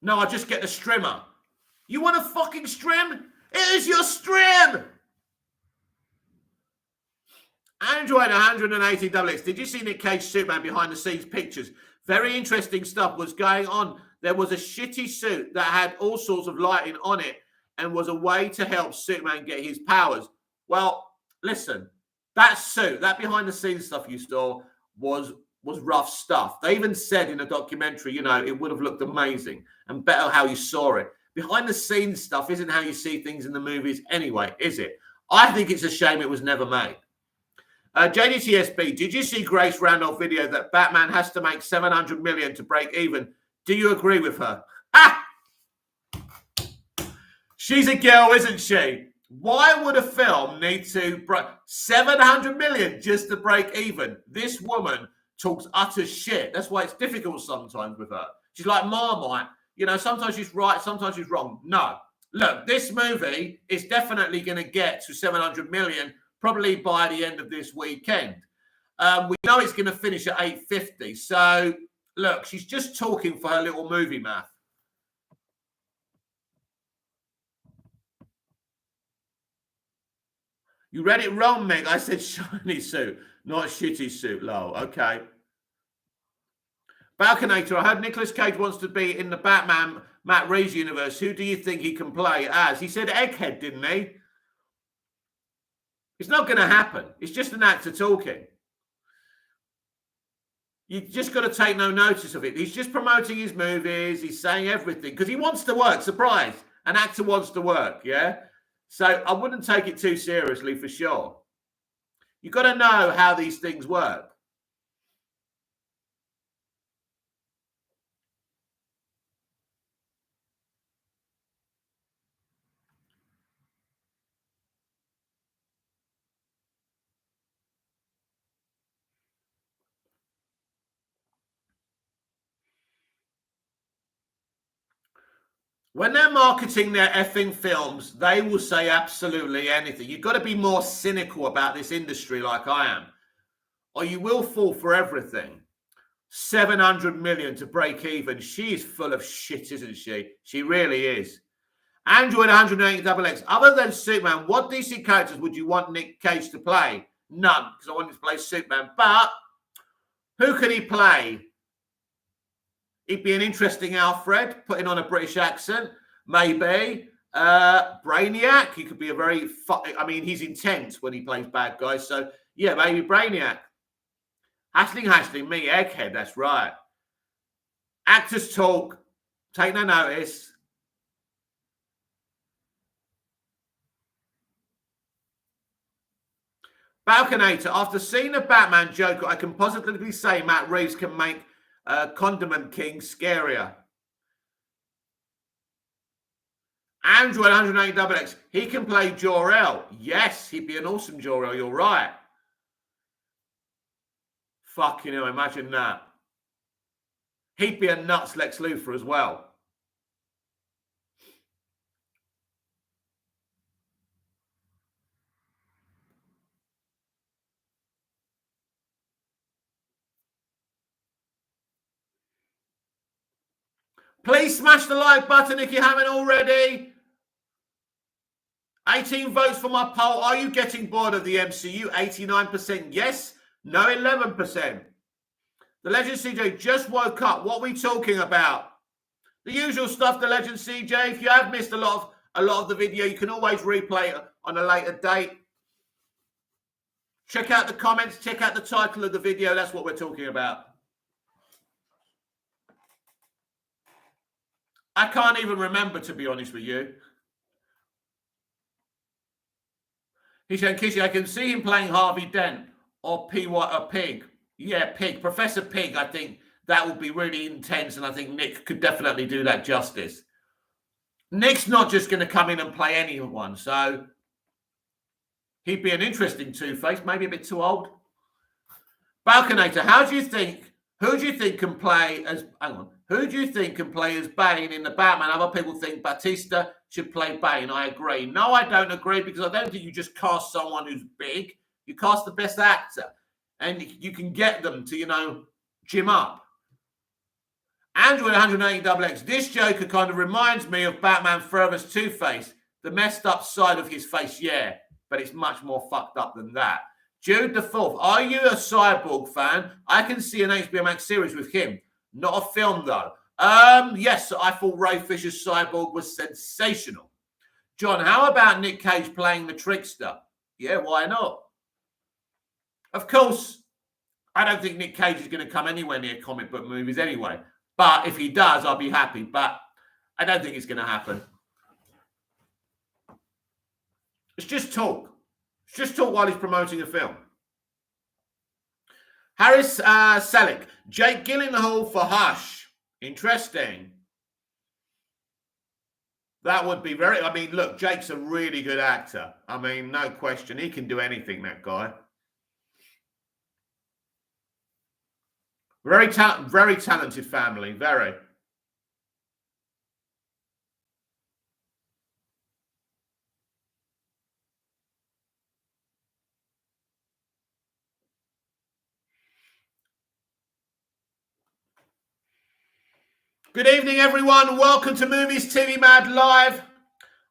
No, I just get the strimmer. You want a fucking strim? It is your strim! Android 180XX. Did you see Nick Cage Superman behind the scenes pictures? Very interesting stuff was going on. There was a shitty suit that had all sorts of lighting on it and was a way to help Superman get his powers. Well, listen, that suit, that behind the scenes stuff you saw was rough stuff. They even said in a documentary, you know, it would have looked amazing and better how you saw it. Behind the scenes stuff isn't how you see things in the movies anyway, is it? I think it's a shame it was never made. JDTSB, did you see Grace Randolph video that Batman has to make 700 million to break even? Do you agree with her? Ah! She's a girl, isn't she? Why would a film need to break 700 million just to break even? This woman talks utter shit. That's why it's difficult sometimes with her. She's like Marmite. You know, sometimes she's right, sometimes she's wrong. No. Look, this movie is definitely going to get to 700 million probably by the end of this weekend. We know it's going to finish at 850. So, look, she's just talking for her little movie math. You read it wrong, Meg. I said shiny suit, not shitty suit, lol. Okay. Balconator, I heard Nicolas Cage wants to be in the Batman Matt Reeves universe. Who do you think he can play as? He said Egghead, didn't he? It's not going to happen. It's just an actor talking. You just got to take no notice of it. He's just promoting his movies. He's saying everything because he wants to work. Surprise. An actor wants to work, yeah? So I wouldn't take it too seriously for sure. You've got to know how these things work. When they're marketing their effing films, they will say absolutely anything. You've got to be more cynical about this industry like I am, or you will fall for everything. 700 million to break even. She is full of shit, isn't she? She really is. Android 180XX. Other than Superman, what DC characters would you want Nick Cage to play? None, because I want him to play Superman. But who could he play? He'd be an interesting Alfred, putting on a British accent, maybe. Brainiac, he could be a very... I mean, he's intense when he plays bad guys. So, yeah, maybe Brainiac. Hashling, me, Egghead, that's right. Actors talk, take no notice. Balconator, after seeing the Batman Joker, I can positively say Matt Reeves can make Condiment King scarier. Andrew 108XX, he can play Jor-El. Yes, he'd be an awesome Jor-El. You're right. Fucking hell, imagine that. He'd be a nuts Lex Luthor as well. Please smash the like button if you haven't already. 18 votes for my poll. Are you getting bored of the MCU? 89% yes. No, 11%. The Legend CJ just woke up. What are we talking about? The usual stuff, the Legend CJ. If you have missed a lot of the video, you can always replay it on a later date. Check out the comments. Check out the title of the video. That's what we're talking about. I can't even remember, to be honest with you. He's saying, Kissy, I can see him playing Harvey Dent or Pig. Yeah, Pig. Professor Pig, I think that would be really intense, and I think Nick could definitely do that justice. Nick's not just going to come in and play anyone, so he'd be an interesting Two-Face, maybe a bit too old. Balconator, who do you think can play as, who do you think can play as Bane in the Batman? Other people think Batista should play Bane. I agree. No, I don't agree, because I don't think you just cast someone who's big. You cast the best actor, and you can get them to, gym up. Andrew 180XX, this Joker kind of reminds me of Batman Forever's Two-Face. The messed up side of his face, yeah, but it's much more fucked up than that. Jude the Fourth, are you a Cyborg fan? I can see an HBO Max series with him. Not a film, though. Yes, I thought Ray Fisher's Cyborg was sensational. John, how about Nick Cage playing the Trickster? Yeah, why not? Of course, I don't think Nick Cage is going to come anywhere near comic book movies anyway. But if he does, I'll be happy. But I don't think it's going to happen. It's just talk. It's just talk while he's promoting a film. Harris Selick, Jake Gyllenhaal for Hush. Interesting. That would be look, Jake's a really good actor. No question. He can do anything, that guy. Very talented family, very. Good evening, everyone. Welcome to Movies TV Mad Live.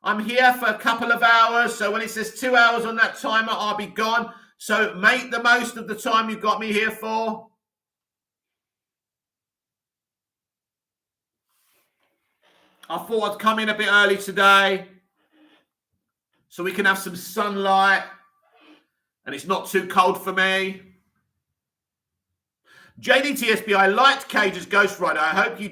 I'm here for a couple of hours, so when it says 2 hours on that timer, I'll be gone. So make the most of the time you've got me here for. I thought I'd come in a bit early today so we can have some sunlight and it's not too cold for me. JDTSB, I liked Cage as Ghost Rider. I hope he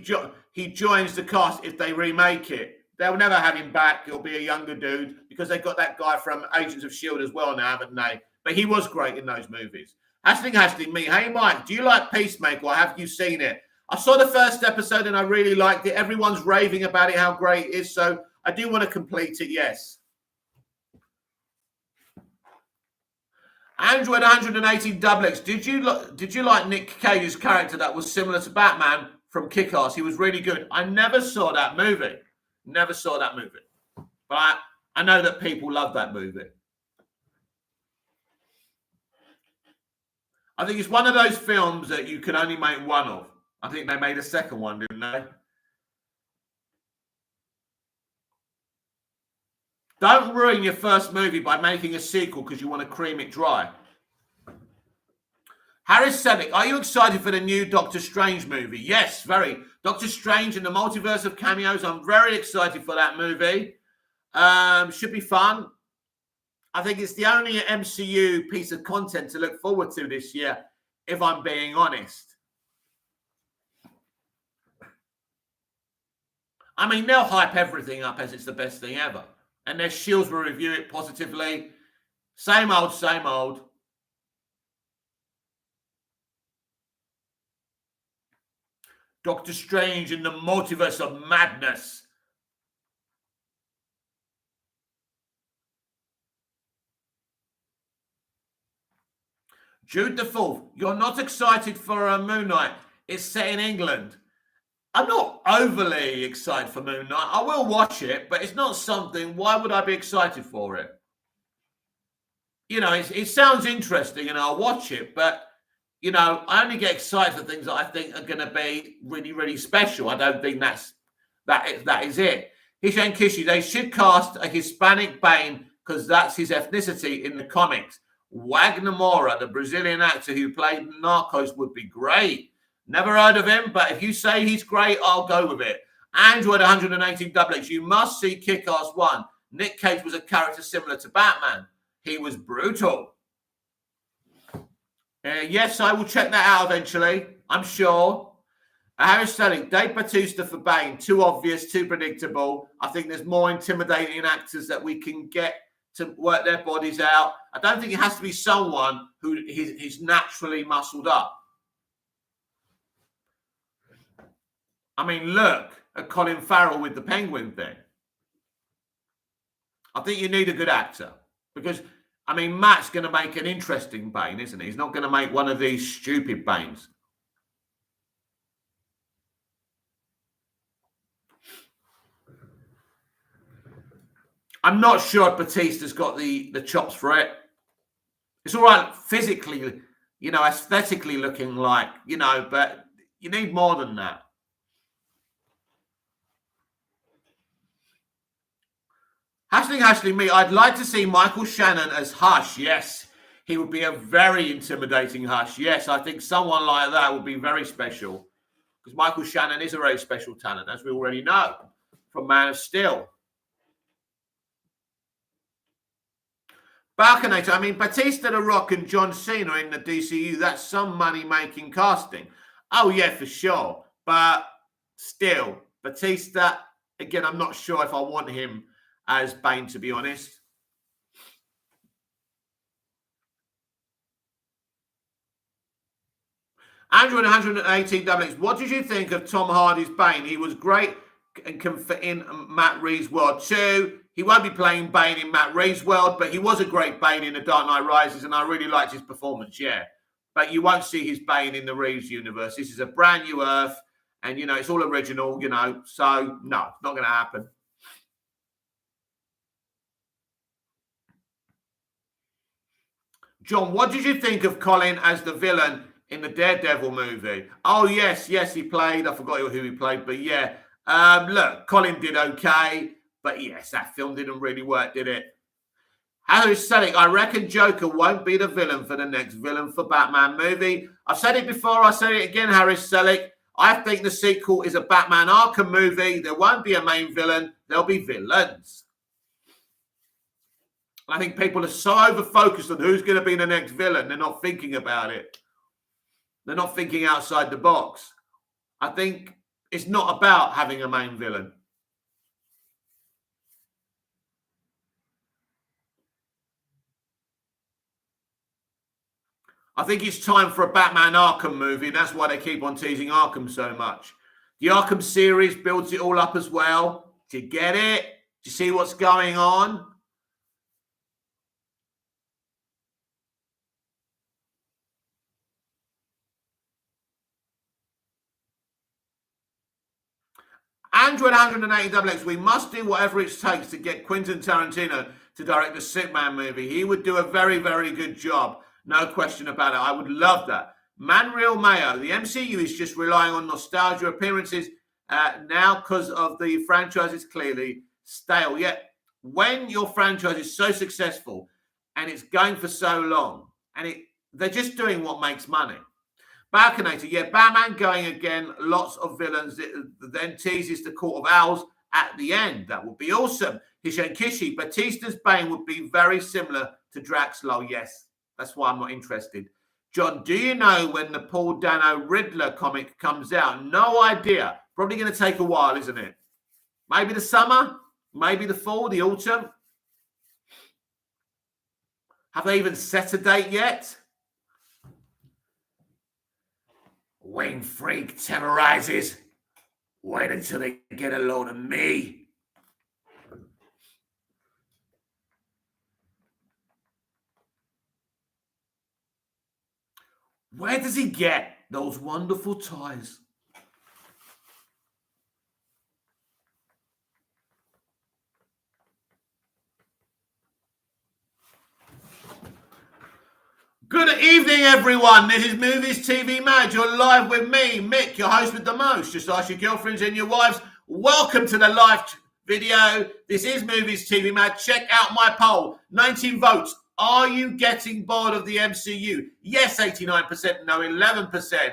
joins the cast if they remake it. They'll never have him back. He'll be a younger dude because they've got that guy from Agents of S.H.I.E.L.D. as well now, haven't they? But he was great in those movies. Hashling me. Hey, Mike, do you like Peacemaker or have you seen it? I saw the first episode and I really liked it. Everyone's raving about it, how great it is. So I do want to complete it, yes. Android 180 XX. Did you like Nick Cage's character that was similar to Batman from Kick-Ass? He was really good. I never saw that movie. But I know that people love that movie. I think it's one of those films that you can only make one of. I think they made a second one, didn't they? Don't ruin your first movie by making a sequel because you want to cream it dry. Harris Selick, are you excited for the new Doctor Strange movie? Yes, very. Doctor Strange and the Multiverse of Cameos. I'm very excited for that movie. Should be fun. I think it's the only MCU piece of content to look forward to this year, if I'm being honest. They'll hype everything up as it's the best thing ever. And their shields will review it positively. Same old, same old. Doctor Strange in the Multiverse of Madness. Jude the Fourth, you're not excited for Moon Knight. It's set in England. I'm not overly excited for Moon Knight. I will watch it, but it's not something. Why would I be excited for it? You know, it sounds interesting and I'll watch it, but, you know, I only get excited for things that I think are going to be really, really special. I don't think that is it. Hishan Kishi, they should cast a Hispanic Bane because that's his ethnicity in the comics. Wagner Moura, the Brazilian actor who played Narcos, would be great. Never heard of him, but if you say he's great, I'll go with it. Android 118 XX, you must see Kick-Ass 1. Nick Cage was a character similar to Batman. He was brutal. Yes, I will check that out eventually, I'm sure. Harris Stelling, Dave Bautista for Bane. Too obvious, too predictable. I think there's more intimidating actors that we can get to work their bodies out. I don't think it has to be someone who is naturally muscled up. I mean, look at Colin Farrell with the Penguin thing. I think you need a good actor because, I mean, Matt's going to make an interesting Bane, isn't he? He's not going to make one of these stupid Banes. I'm not sure Batista's got the chops for it. It's all right physically, you know, aesthetically looking like, you know, but you need more than that. Hashling me, I'd like to see Michael Shannon as Hush. Yes, he would be a very intimidating Hush. Yes, I think someone like that would be very special because Michael Shannon is a very special talent, as we already know from Man of Steel. Balconator, I mean, Batista, The Rock, and John Cena in the DCU, that's some money-making casting. Oh, yeah, for sure. But still, Batista, again, I'm not sure if I want him as Bane, to be honest. Andrew 118 XX, what did you think of Tom Hardy's Bane? He was great and can fit in Matt Reeves' world too. He won't be playing Bane in Matt Reeves' world, but he was a great Bane in The Dark Knight Rises, and I really liked his performance, yeah. But you won't see his Bane in the Reeves universe. This is a brand new Earth, and, you know, it's all original, you know, so, no, not going to happen. John, what did you think of Colin as the villain in the Daredevil movie? Oh, yes, he played. I forgot who he played, but yeah. Look, Colin did okay, but yes, that film didn't really work, did it? Harris Selick, I reckon Joker won't be the villain for the next Villain for Batman movie. I've said it before, I'll say it again, Harris Selick. I think the sequel is a Batman Arkham movie. There won't be a main villain. There'll be villains. I think people are so over-focused on who's going to be the next villain, they're not thinking about it. They're not thinking outside the box. I think it's not about having a main villain. I think it's time for a Batman Arkham movie, and that's why they keep on teasing Arkham so much. The Arkham series builds it all up as well. Do you get it? Do you see what's going on? Android 180 XX, we must do whatever it takes to get Quentin Tarantino to direct the Superman movie. He would do a very, very good job. No question about it. I would love that. Manreal Mayo, the MCU is just relying on nostalgia appearances now because of the franchise is clearly stale. Yet, when your franchise is so successful and it's going for so long, and they're just doing what makes money. Balconator, yeah, Batman going again, lots of villains, then teases the Court of Owls at the end. That would be awesome. Hishan Kishi, Batista's Bane would be very similar to Draxlo. Yes, that's why I'm not interested. John, do you know when the Paul Dano Riddler comic comes out? No idea. Probably going to take a while, isn't it? Maybe the summer, maybe the fall, the autumn. Have they even set a date yet? Wayne Freak terrorizes. Wait until they get a load of me. Where does he get those wonderful toys? Good evening, everyone. This is Movies TV Mad. You're live with me, Mick, your host with the most. Just ask your girlfriends and your wives. Welcome to the live video. This is Movies TV Mad. Check out my poll. 19 votes. Are you getting bored of the MCU? Yes, 89%. No, 11%.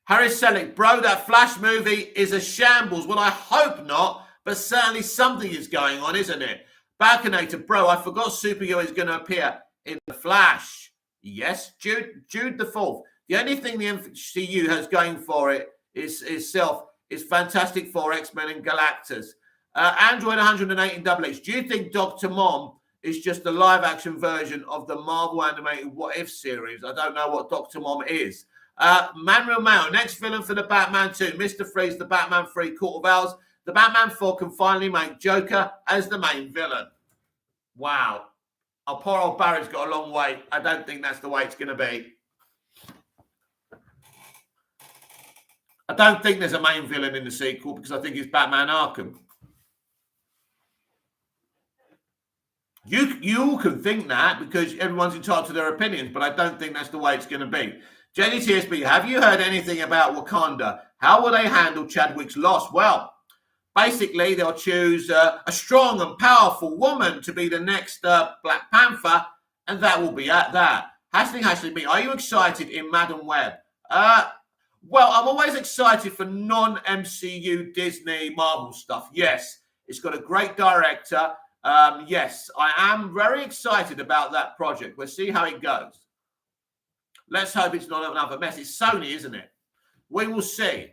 Harris Selick, bro, that Flash movie is a shambles. Well, I hope not, but certainly something is going on, isn't it? Balconator, bro, I forgot Supergirl is going to appear in The Flash. Yes, Jude the Fourth. The only thing the MCU has going for it is Fantastic Four, X-Men, and Galactus. Android 108 in XX. Do you think Dr. Mom is just a live-action version of the Marvel animated What If series? I don't know what Dr. Mom is. Manuel Mayo, next villain for the Batman 2. Mr. Freeze, the Batman 3, Court of Owls. The Batman 4 can finally make Joker as the main villain. Wow. Oh, poor old Barry's got a long way. I don't think that's the way it's going to be. I don't think there's a main villain in the sequel because I think it's Batman Arkham. You all can think that because everyone's entitled to their opinions, but I don't think that's the way it's going to be. JDTSB, have you heard anything about Wakanda? How will they handle Chadwick's loss? Well, basically, they'll choose a strong and powerful woman to be the next Black Panther, and that will be at that. Hashling me, are you excited in Madam Web? Well, I'm always excited for non-MCU Disney Marvel stuff. Yes, it's got a great director. Yes, I am very excited about that project. We'll see how it goes. Let's hope it's not another mess. It's Sony, isn't it? We will see.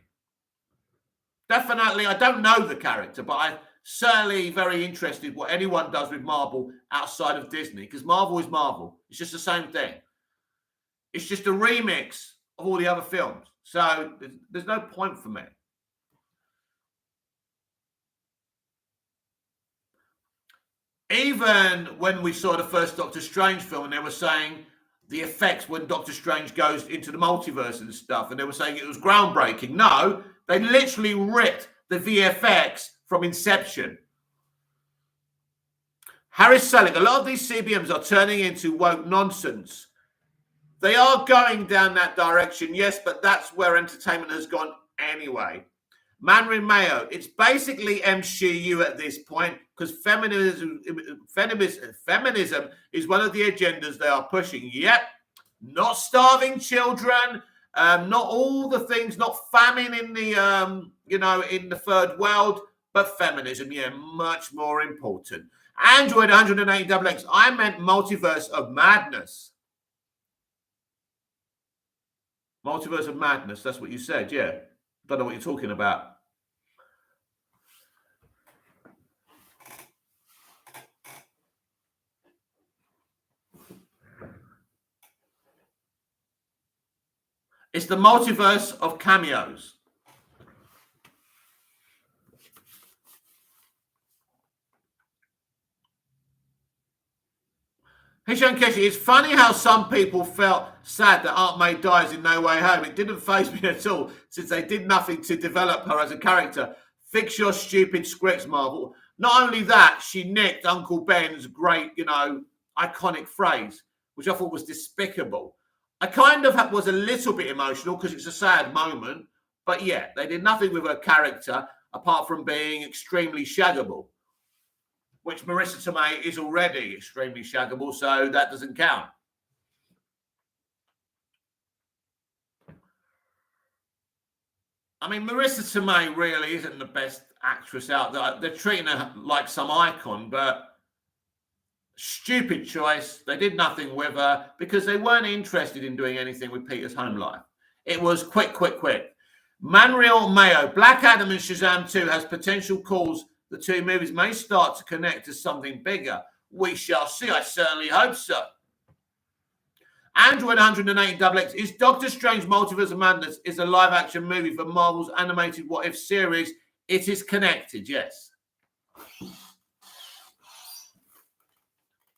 Definitely, I don't know the character, but I'm certainly very interested what anyone does with Marvel outside of Disney, because Marvel is Marvel. It's just the same thing. It's just a remix of all the other films. So there's no point for me. Even when we saw the first Doctor Strange film and they were saying the effects when Doctor Strange goes into the multiverse and stuff, and they were saying it was groundbreaking. No, they literally ripped the VFX from Inception. Harris Selick, a lot of these CBMs are turning into woke nonsense. They are going down that direction, yes, but that's where entertainment has gone anyway. Mandarin Mayo, it's basically MCU at this point because feminism is one of the agendas they are pushing. Yep, not starving children, not all the things, not famine in the in the third world, but feminism, yeah, much more important. Android 108XX, I meant Multiverse of Madness. Multiverse of Madness, that's what you said, yeah. Don't know what you're talking about. It's the multiverse of cameos. Hisham Keshi, it's funny how some people felt sad that Aunt May dies in No Way Home. It didn't faze me at all, since they did nothing to develop her as a character. Fix your stupid scripts, Marvel. Not only that, she nicked Uncle Ben's great, iconic phrase, which I thought was despicable. I kind of was a little bit emotional because it's a sad moment. But yeah, they did nothing with her character apart from being extremely shaggable, which Marissa Tomei is already extremely shaggable, so that doesn't count. I mean, Marissa Tomei really isn't the best actress out there. They're treating her like some icon, but stupid choice. They did nothing with her because they weren't interested in doing anything with Peter's home life. It was quick. Manuel Mayo, Black Adam and Shazam 2 has potential calls. The two movies may start to connect to something bigger. We shall see. I certainly hope so. Android 108XX, is Doctor Strange Multiverse of Madness is a live-action movie for Marvel's animated What If series. It is connected, yes.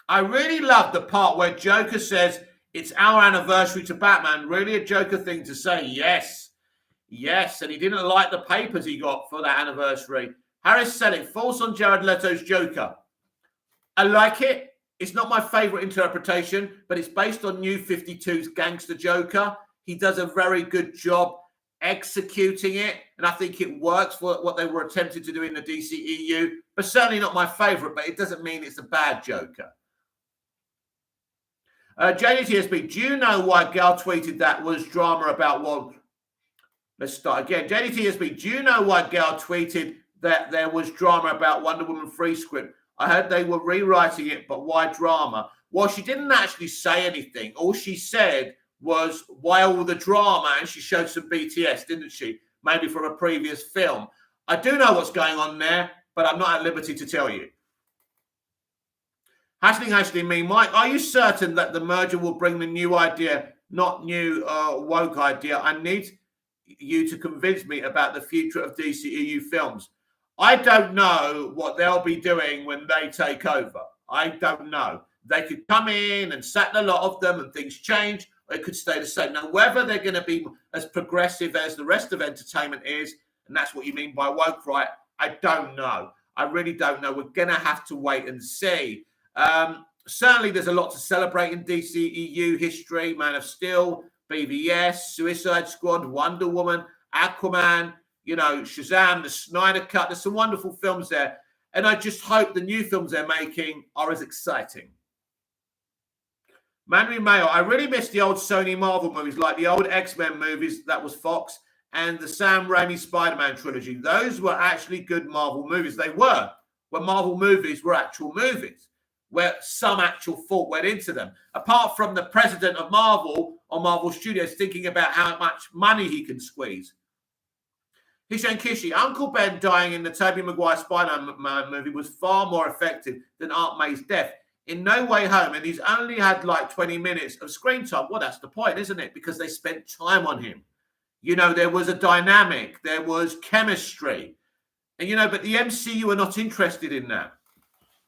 I really love the part where Joker says, It's our anniversary to Batman. Really a Joker thing to say. Yes. Yes. And he didn't like the papers he got for that anniversary. Harris Selick, false on Jared Leto's Joker. I like it. It's not my favorite interpretation, but it's based on New 52's Gangster Joker. He does a very good job executing it, and I think it works for what they were attempting to do in the DCEU, but certainly not my favorite, but it doesn't mean it's a bad Joker. JDTSB, do you know why Gal tweeted that was drama about what? Let's start again. JDTSB, do you know why Gal tweeted that there was drama about Wonder Woman 3 script? I heard they were rewriting it, but why drama? Well, she didn't actually say anything. All she said was, why all the drama? And she showed some BTS, didn't she? Maybe from a previous film. I do know what's going on there, but I'm not at liberty to tell you. Hashling me, Mike, are you certain that the merger will bring the new idea, not new woke idea? I need you to convince me about the future of DCEU films. I don't know what they'll be doing when they take over. I don't know. They could come in and sack a lot of them and things change, or it could stay the same. Now, whether they're going to be as progressive as the rest of entertainment is, and that's what you mean by woke, right? I don't know. I really don't know. We're going to have to wait and see. Certainly, there's a lot to celebrate in DCEU history. Man of Steel, BVS, Suicide Squad, Wonder Woman, Aquaman, you know, Shazam, the Snyder Cut. There's some wonderful films there. And I just hope the new films they're making are as exciting. Manuel Mayo, I really miss the old Sony Marvel movies, like the old X-Men movies, that was Fox, and the Sam Raimi Spider-Man trilogy. Those were actually good Marvel movies. They were, when Marvel movies were actual movies, where some actual thought went into them. Apart from the president of Marvel or Marvel Studios thinking about how much money he can squeeze. Hishan Kishi, Uncle Ben dying in the Tobey Maguire Spider-Man movie was far more effective than Aunt May's death. In No Way Home, and he's only had like 20 minutes of screen time. Well, that's the point, isn't it? Because they spent time on him. You know, there was a dynamic, there was chemistry. And, you know, but the MCU are not interested in that.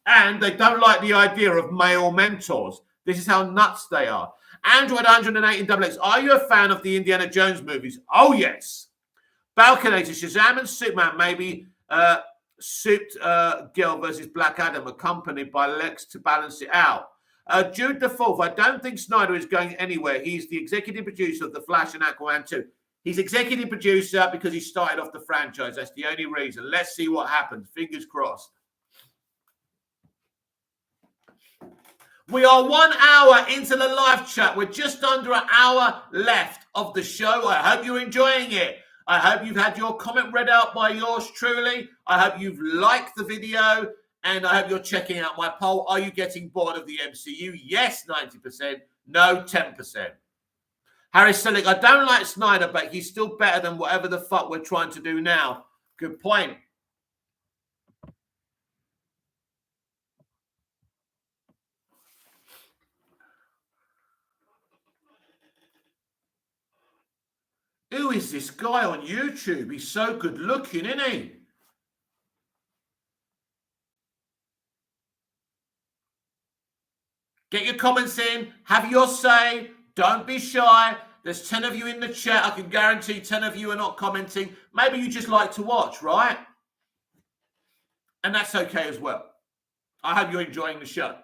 And they don't like the idea of male mentors. This is how nuts they are. Android 118 XX, are you a fan of the Indiana Jones movies? Oh, yes. Balconator, Shazam and Superman, maybe Souped Girl versus Black Adam, accompanied by Lex to balance it out. Jude the Fourth, I don't think Snyder is going anywhere. He's the executive producer of The Flash and Aquaman 2. He's executive producer because he started off the franchise. That's the only reason. Let's see what happens. Fingers crossed. We are 1 hour into the live chat. We're just under an hour left of the show. I hope you're enjoying it. I hope you've had your comment read out by yours truly. I hope you've liked the video, and I hope you're checking out my poll. Are you getting bored of the MCU? Yes, 90%. No, 10%. Harry Selick, I don't like Snyder, but he's still better than whatever the fuck we're trying to do now. Good point. Who is this guy on YouTube? He's so good looking, isn't he? Get your comments in. Have your say. Don't be shy. There's 10 of you in the chat. I can guarantee 10 of you are not commenting. Maybe you just like to watch, right? And that's okay as well. I hope you're enjoying the show.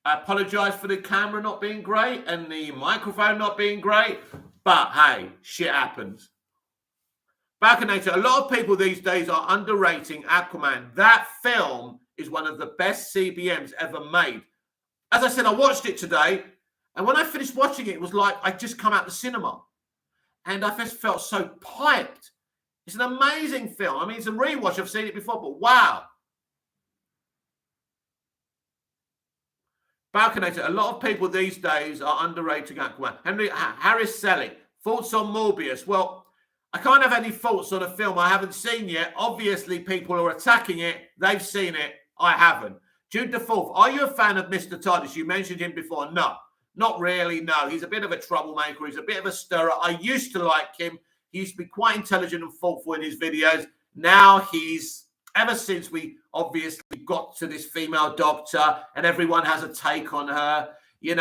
I apologize for the camera not being great and the microphone not being great. But hey, shit happens. Balconator, a lot of people these days are underrating Aquaman. That film is one of the best CBMs ever made. As I said, I watched it today, and when I finished watching it, it was like I'd just come out the cinema. And I just felt so piped. It's an amazing film. I mean, it's a rewatch. I've seen it before, but wow. Balconator, a lot of people these days are underrating Aquaman. Harris Selick, thoughts on Morbius? Well, I can't have any thoughts on a film I haven't seen yet. Obviously, people are attacking it. They've seen it. I haven't. Jude the Fourth, are you a fan of Mr. Titus? You mentioned him before. No, not really. No, he's a bit of a troublemaker. He's a bit of a stirrer. I used to like him. He used to be quite intelligent and thoughtful in his videos. Now he's, ever since we obviously got to this female doctor and everyone has a take on her, he's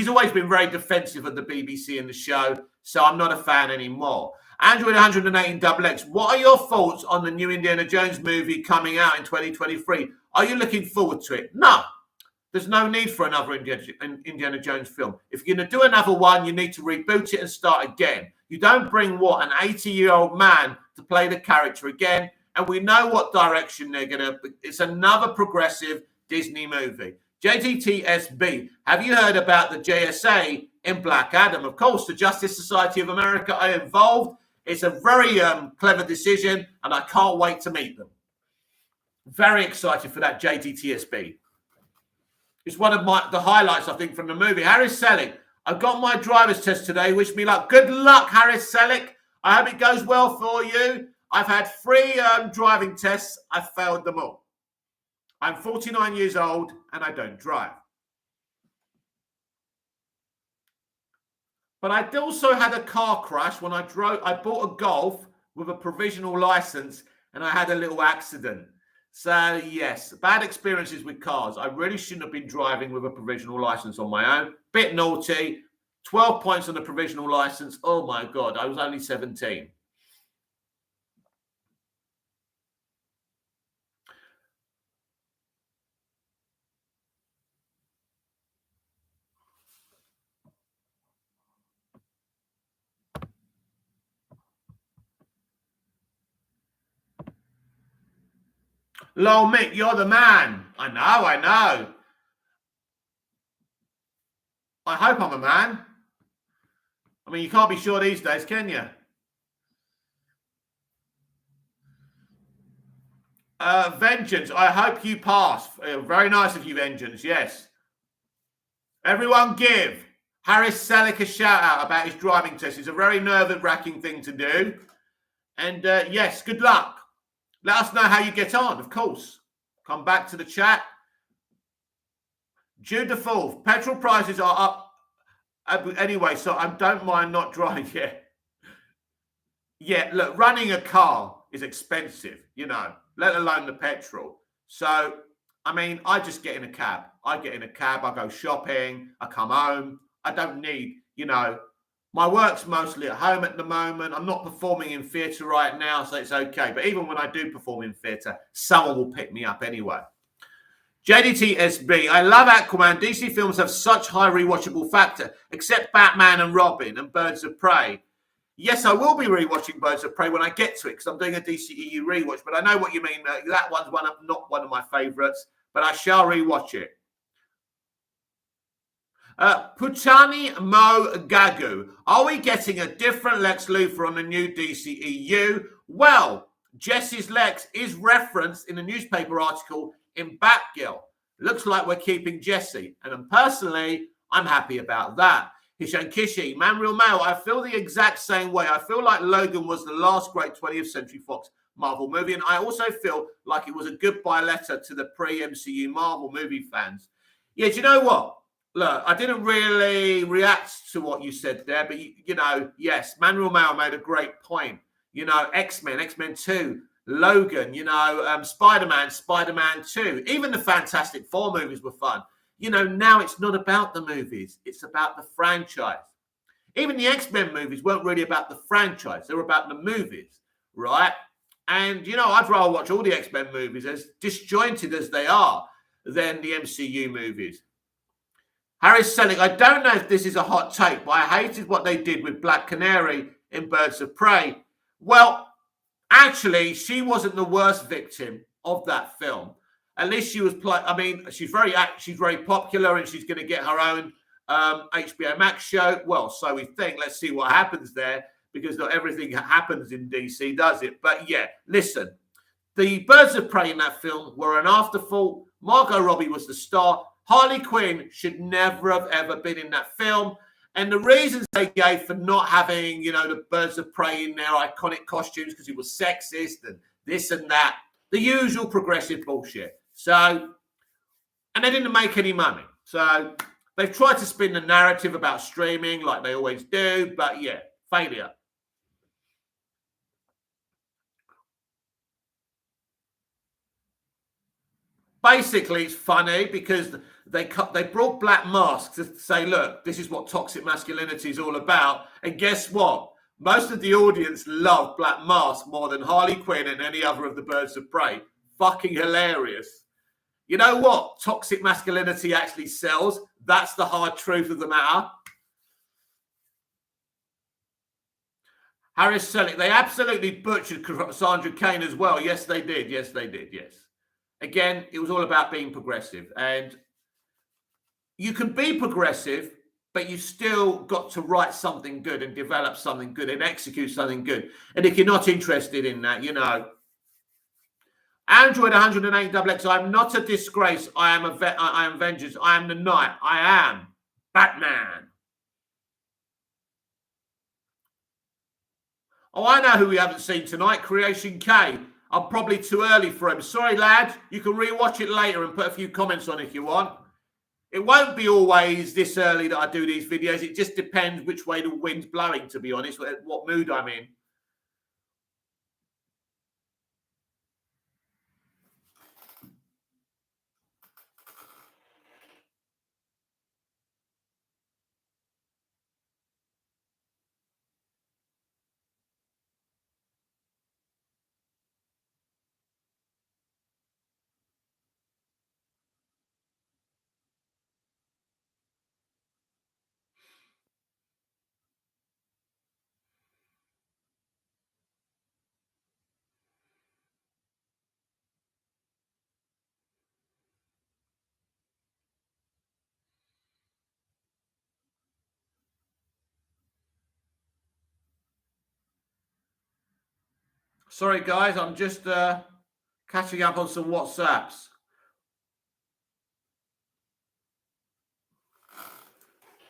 always been very defensive of the BBC and the show, so I'm not a fan anymore. Android 118 Double X, what are your thoughts on the new Indiana Jones movie coming out in 2023? Are you looking forward to it? No. There's no need for another Indiana Jones film. If you're going to do another one, you need to reboot it and start again. You don't bring, an 80-year-old man to play the character again, and we know what direction they're going to... It's another progressive Disney movie. JTTSB, have you heard about the JSA in Black Adam? Of course, the Justice Society of America are involved. It's a very clever decision, and I can't wait to meet them. Very excited for that JTTSB. It's one of the highlights, I think, from the movie. Harris Selick, I've got my driver's test today. Wish me luck. Good luck, Harris Selick. I hope it goes well for you. I've had 3 driving tests. I've failed them all. I'm 49 years old and I don't drive. But I also had a car crash when I bought a Golf with a provisional license and I had a little accident. So, yes, bad experiences with cars. I really shouldn't have been driving with a provisional license on my own. Bit naughty. 12 points on the provisional license. Oh, my God. I was only 17. Lol, Mick, you're the man. I know. I hope I'm a man. I mean, you can't be sure these days, can you? Vengeance, I hope you pass. Very nice of you, Vengeance, yes. Everyone give Harris Selick a shout out about his driving test. It's a very nerve-wracking thing to do. And yes, good luck. Let us know how you get on, of course. Come back to the chat. June the 4th. Petrol prices are up. Anyway, so I don't mind not driving yet. Yeah, look, running a car is expensive, let alone the petrol. So, I mean, I just get in a cab. I go shopping, I come home. I don't need, my work's mostly at home at the moment. I'm not performing in theatre right now, so it's okay. But even when I do perform in theatre, someone will pick me up anyway. JDTSB, I love Aquaman. DC films have such high rewatchable factor, except Batman and Robin and Birds of Prey. Yes, I will be rewatching Birds of Prey when I get to it because I'm doing a DCEU rewatch. But I know what you mean. That one's not one of my favourites, but I shall rewatch it. Putani Mo Gagu. Are we getting a different Lex Luthor on the new DCEU? Well, Jesse's Lex is referenced in a newspaper article in Batgirl. Looks like we're keeping Jesse. And personally, I'm happy about that. Hishan Kishi, Man Real Mail, I feel the exact same way. I feel like Logan was the last great 20th Century Fox Marvel movie. And I also feel like it was a goodbye letter to the pre-MCU Marvel movie fans. Yeah, do you know what? Look, I didn't really react to what you said there, but, yes, Manuel Mail made a great point. X-Men, X-Men 2, Logan, Spider-Man, Spider-Man 2. Even the Fantastic Four movies were fun. Now it's not about the movies. It's about the franchise. Even the X-Men movies weren't really about the franchise. They were about the movies, right? And, I'd rather watch all the X-Men movies, as disjointed as they are, than the MCU movies. Harris Selick, I don't know if this is a hot take, but I hated what they did with Black Canary in Birds of Prey. Well, actually, she wasn't the worst victim of that film. At least she was she's very popular and she's going to get her own HBO Max show. Well, so we think. Let's see what happens there, because not everything happens in DC, does it? But yeah, listen, the Birds of Prey in that film were an afterthought. Margot Robbie was the star. Harley Quinn should never have ever been in that film. And the reasons they gave for not having, the Birds of Prey in their iconic costumes, because it was sexist and this and that, the usual progressive bullshit. So, and they didn't make any money. So they've tried to spin the narrative about streaming like they always do. But yeah, failure. Basically, it's funny because they brought Black Mask to say, look, this is what toxic masculinity is all about. And guess what? Most of the audience love Black Mask more than Harley Quinn and any other of the Birds of Prey. Fucking hilarious. You know what? Toxic masculinity actually sells. That's the hard truth of the matter. Harris Selick, they absolutely butchered Sandra Kane as well. Yes, they did. Yes, they did. Yes. Again, it was all about being progressive. And you can be progressive, but you still got to write something good and develop something good and execute something good. And if you're not interested in that, you know. Android 108XX, I'm not a disgrace. I am vengeance. I am the knight. I am Batman. Oh, I know who we haven't seen tonight. Creation K. I'm probably too early for him. Sorry, lad. You can rewatch it later and put a few comments on if you want. It won't be always this early that I do these videos. It just depends which way the wind's blowing, to be honest, what mood I'm in. Sorry, guys. I'm just catching up on some WhatsApps.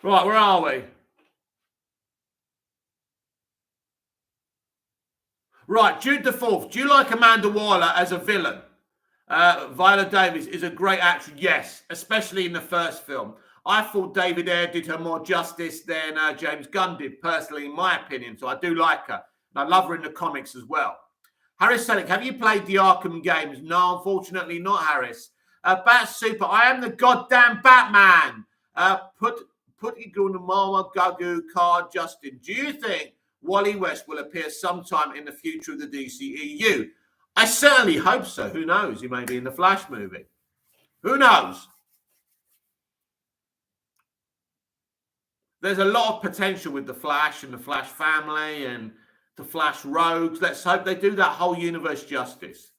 Right, where are we? Right, Jude the Fourth. Do you like Amanda Waller as a villain? Viola Davis is a great actress, yes, especially in the first film. I thought David Ayer did her more justice than James Gunn did, personally, in my opinion. So I do like her. And I love her in the comics as well. Harris Selick, have you played the Arkham games? No, unfortunately not, Harris. Bat Super, I am the goddamn Batman. Put you on the Mama Gagu card, Justin. Do you think Wally West will appear sometime in the future of the DCEU? I certainly hope so. Who knows? He may be in the Flash movie. Who knows? There's a lot of potential with the Flash and the Flash family and the Flash rogues. Let's hope they do that whole universe justice.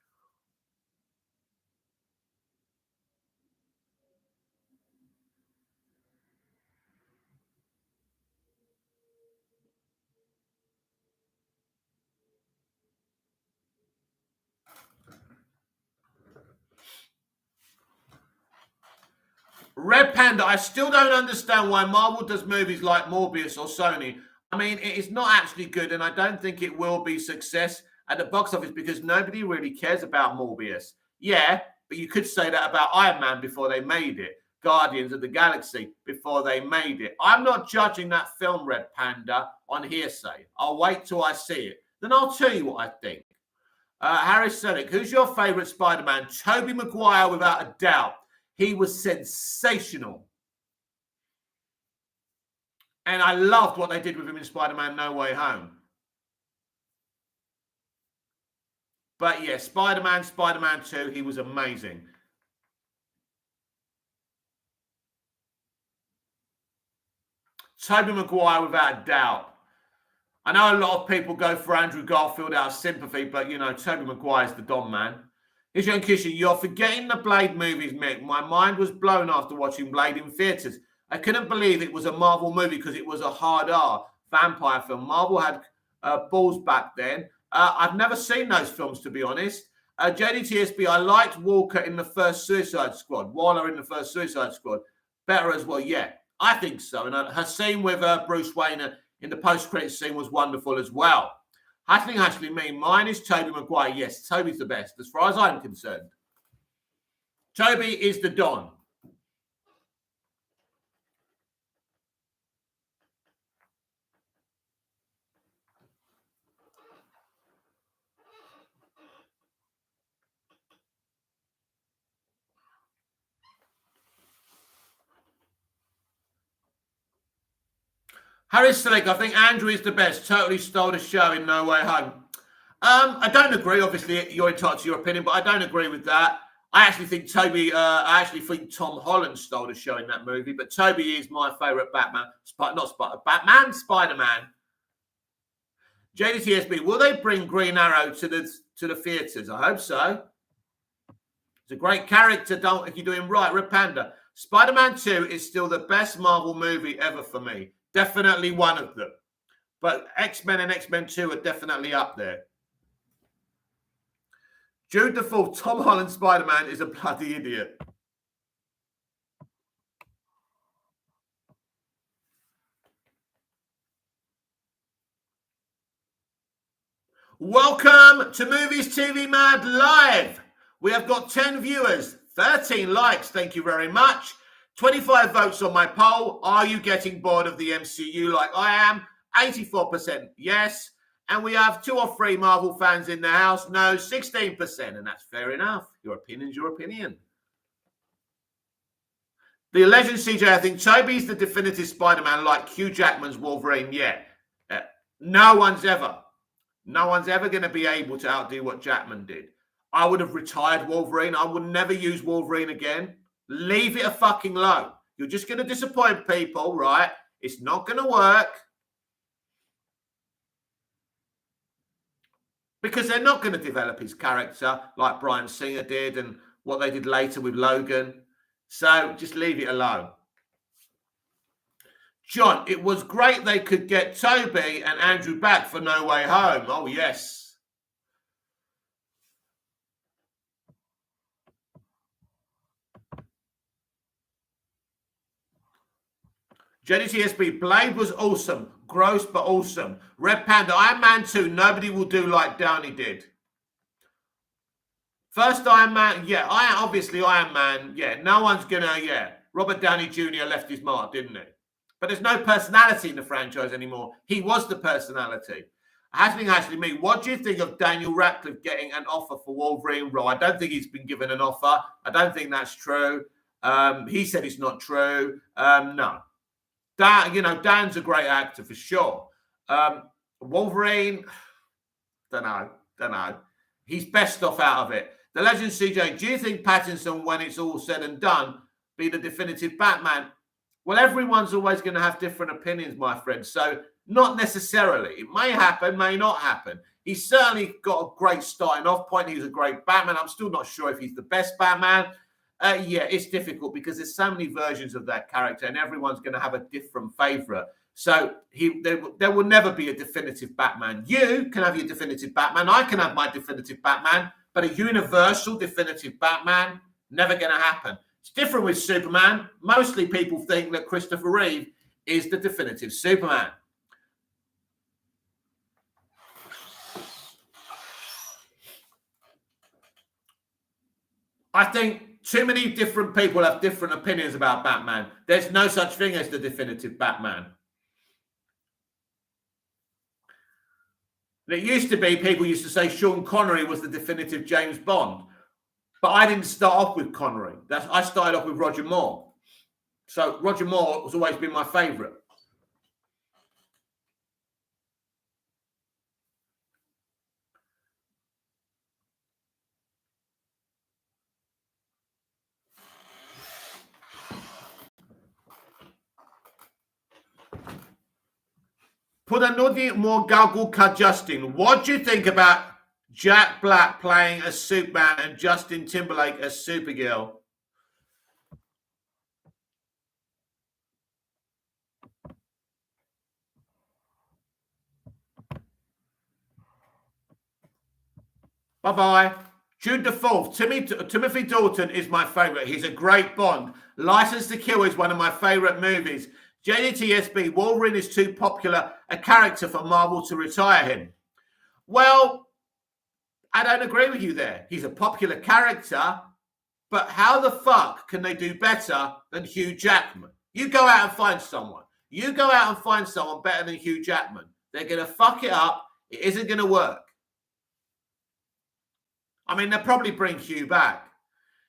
Red Panda, I still don't understand why Marvel does movies like Morbius or Sony. I mean, it is not actually good, and I don't think it will be success at the box office because nobody really cares about Morbius. Yeah, but you could say that about Iron Man before they made it, Guardians of the Galaxy before they made it. I'm not judging that film, Red Panda, on hearsay. I'll wait till I see it. Then I'll tell you what I think. Harris Selick, who's your favourite Spider-Man? Tobey Maguire, without a doubt. He was sensational. And I loved what they did with him in Spider-Man No Way Home. But yeah, Spider-Man 2, he was amazing. Tobey Maguire, without a doubt. I know a lot of people go for Andrew Garfield out of sympathy, but, you know, Tobey Maguire's the Don man. Here's your Kisha. You're forgetting the Blade movies, Mick. My mind was blown after watching Blade in theatres. I couldn't believe it was a Marvel movie because it was a hard R vampire film. Marvel had balls back then. I've never seen those films, to be honest. JDTSB, I liked Walker in the first Suicide Squad. Waller in the first Suicide Squad. Better as well, yeah. I think so. And her scene with Bruce Wayne in the post-credits scene was wonderful as well. Ashley, me. Mine is Tobey Maguire. Yes, Toby's the best, as far as I'm concerned. Toby is the Don. Harry Slick, I think Andrew is the best. Totally stole the show in No Way Home. I don't agree. Obviously, you're entitled to your opinion, but I don't agree with that. I actually think Tom Holland stole the show in that movie, but Toby is my favourite Batman. Spider-Man. JDTSB, will they bring Green Arrow to the theatres? I hope so. It's a great character, if you do him right. Rip Panda. Spider-Man 2 is still the best Marvel movie ever for me. Definitely one of them. But X-Men and X-Men 2 are definitely up there. Jude the Fourth, Tom Holland Spider-Man is a bloody idiot. Welcome to Movies TV Mad Live. We have got 10 viewers, 13 likes, thank you very much. 25 votes on my poll. Are you getting bored of the MCU like I am? 84% yes. And we have 2 or 3 Marvel fans in the house. No, 16%. And that's fair enough. Your opinion's your opinion. The legend CJ, I think Toby's the definitive Spider-Man like Hugh Jackman's Wolverine. Yeah. No one's ever going to be able to outdo what Jackman did. I would have retired Wolverine. I would never use Wolverine again. Leave it a fucking alone. You're just going to disappoint people, right? It's not going to work. Because they're not going to develop his character like Bryan Singer did and what they did later with Logan. So just leave it alone. John, it was great they could get Toby and Andrew back for No Way Home. Oh, yes. JDTSB, Blade was awesome. Gross, but awesome. Red Panda, Iron Man 2, nobody will do like Downey did. First Iron Man, yeah. Obviously Iron Man, yeah. No one's gonna, yeah. Robert Downey Jr. left his mark, didn't he? But there's no personality in the franchise anymore. He was the personality. Ashley, me, what do you think of Daniel Radcliffe getting an offer for Wolverine role? I don't think he's been given an offer. I don't think that's true. He said it's not true. No. Dan's a great actor for sure. Wolverine, don't know. He's best off out of it. The Legend CJ, do you think Pattinson, when it's all said and done, be the definitive Batman? Well, everyone's always going to have different opinions, my friend. So not necessarily. It may happen, may not happen. He's certainly got a great starting off point. He's a great Batman. I'm still not sure if he's the best Batman. Yeah, it's difficult because there's so many versions of that character and everyone's going to have a different favourite. So there will never be a definitive Batman. You can have your definitive Batman. I can have my definitive Batman. But a universal definitive Batman, never going to happen. It's different with Superman. Mostly people think that Christopher Reeve is the definitive Superman. I think too many different people have different opinions about Batman. There's no such thing as the definitive Batman. It used to be, people used to say Sean Connery was the definitive James Bond. But I didn't start off with Connery. I started off with Roger Moore. So Roger Moore has always been my favourite. Put another more Goggle cut Justin. What do you think about Jack Black playing as Superman and Justin Timberlake as Supergirl? Bye-bye. Jude the Fourth. Timothy Dalton is my favourite. He's a great Bond. License to Kill is one of my favourite movies. JDTSB, Wolverine is too popular a character for Marvel to retire him. Well, I don't agree with you there. He's a popular character, but how the fuck can they do better than Hugh Jackman? You go out and find someone. You go out and find someone better than Hugh Jackman. They're going to fuck it up. It isn't going to work. I mean, they'll probably bring Hugh back.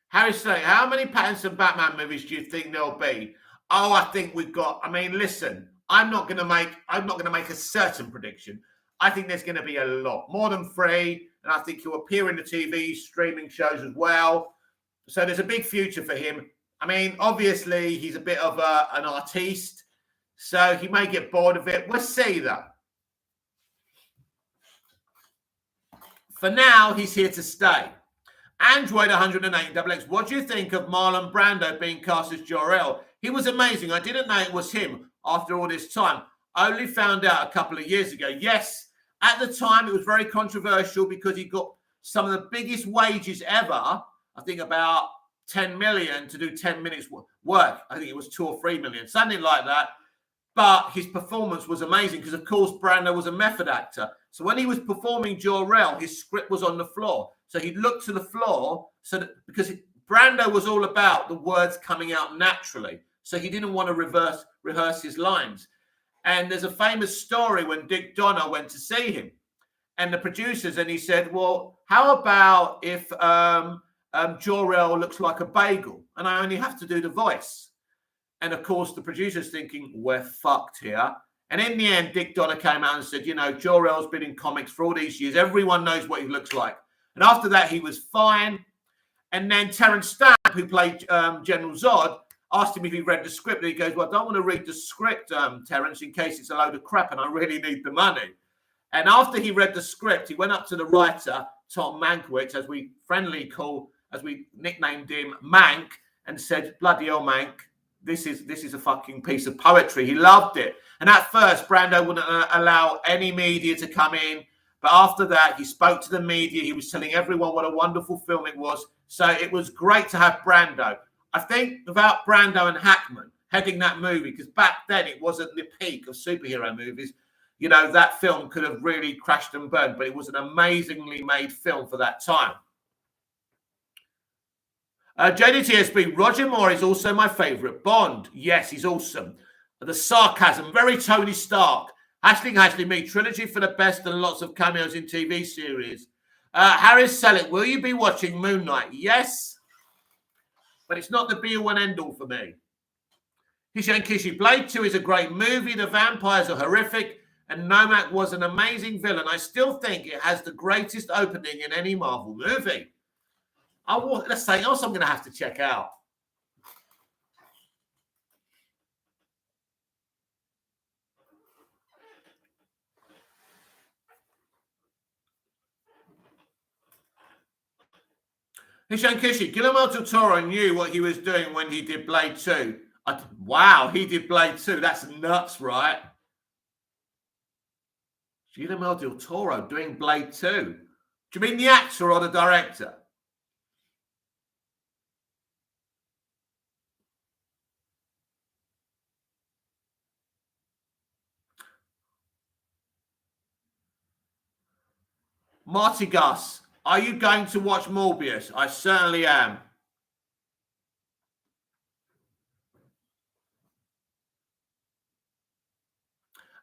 Harry saying, how many Pattinson Batman movies do you think there'll be? Oh, I think we've got, listen, I'm not going to make a certain prediction. I think there's going to be a lot more than 3, and I think he'll appear in the TV streaming shows as well. So there's a big future for him. I mean, obviously he's a bit of an artiste, so he may get bored of it. We'll see though. For now, he's here to stay. Android 108XX, what do you think of Marlon Brando being cast as Jor-El? He was amazing. I didn't know it was him after all this time. I only found out a couple of years ago. Yes, at the time, it was very controversial because he got some of the biggest wages ever. I think about 10 million to do 10 minutes work. I think it was 2 or 3 million, something like that. But his performance was amazing because, of course, Brando was a method actor. So when he was performing Jor-El, his script was on the floor. So he'd look to the floor because Brando was all about the words coming out naturally. So he didn't want to rehearse his lines. And there's a famous story when Dick Donner went to see him and the producers, and he said, well, how about if Jor-El looks like a bagel and I only have to do the voice? And of course, the producer's thinking, we're fucked here. And in the end, Dick Donner came out and said, you know, Jor-El's been in comics for all these years. Everyone knows what he looks like. And after that, he was fine. And then Terence Stamp, who played General Zod, asked him if he read the script. And he goes, well, I don't want to read the script, Terence, in case it's a load of crap and I really need the money. And after he read the script, he went up to the writer, Tom Mankiewicz, as we nicknamed him, Mank, and said, bloody hell, Mank, this is a fucking piece of poetry. He loved it. And at first, Brando wouldn't allow any media to come in. But after that, he spoke to the media. He was telling everyone what a wonderful film it was. So it was great to have Brando. I think about Brando and Hackman heading that movie, because back then it wasn't the peak of superhero movies. You know, that film could have really crashed and burned, but it was an amazingly made film for that time. JDTSB, Roger Moore is also my favourite Bond. Yes, he's awesome. The sarcasm, very Tony Stark. Ashley Me, trilogy for the best and lots of cameos in TV series. Harris Selleck, will you be watching Moon Knight? Yes, but it's not the be-all and end-all for me. Hishan Kishi, Blade 2 is a great movie. The vampires are horrific, and Nomak was an amazing villain. I still think it has the greatest opening in any Marvel movie. That's something else I'm going to have to check out. Hishan Kishi, Guillermo del Toro knew what he was doing when he did Blade 2. Wow, he did Blade 2. That's nuts, right? Guillermo del Toro doing Blade 2. Do you mean the actor or the director? Marty Gus, are you going to watch Morbius? I certainly am.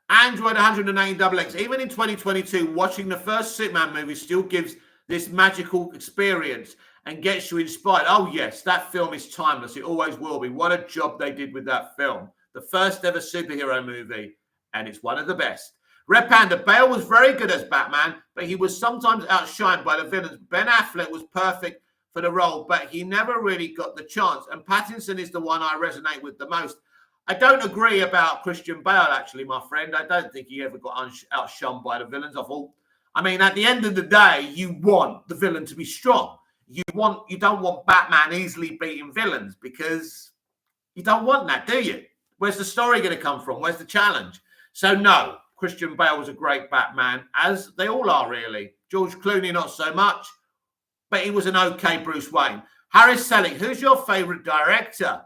Android 108XX, even in 2022, watching the first Superman movie still gives this magical experience and gets you inspired. Oh, yes, that film is timeless. It always will be. What a job they did with that film. The first ever superhero movie, and it's one of the best. Red Panda, Bale was very good as Batman, but he was sometimes outshined by the villains. Ben Affleck was perfect for the role, but he never really got the chance. And Pattinson is the one I resonate with the most. I don't agree about Christian Bale, actually, my friend. I don't think he ever got outshone by the villains. I mean, at the end of the day, you want the villain to be strong. You don't want Batman easily beating villains, because you don't want that, do you? Where's the story going to come from? Where's the challenge? So no, Christian Bale was a great Batman, as they all are, really. George Clooney, not so much, but he was an okay Bruce Wayne. Harris Selleck, who's your favourite director?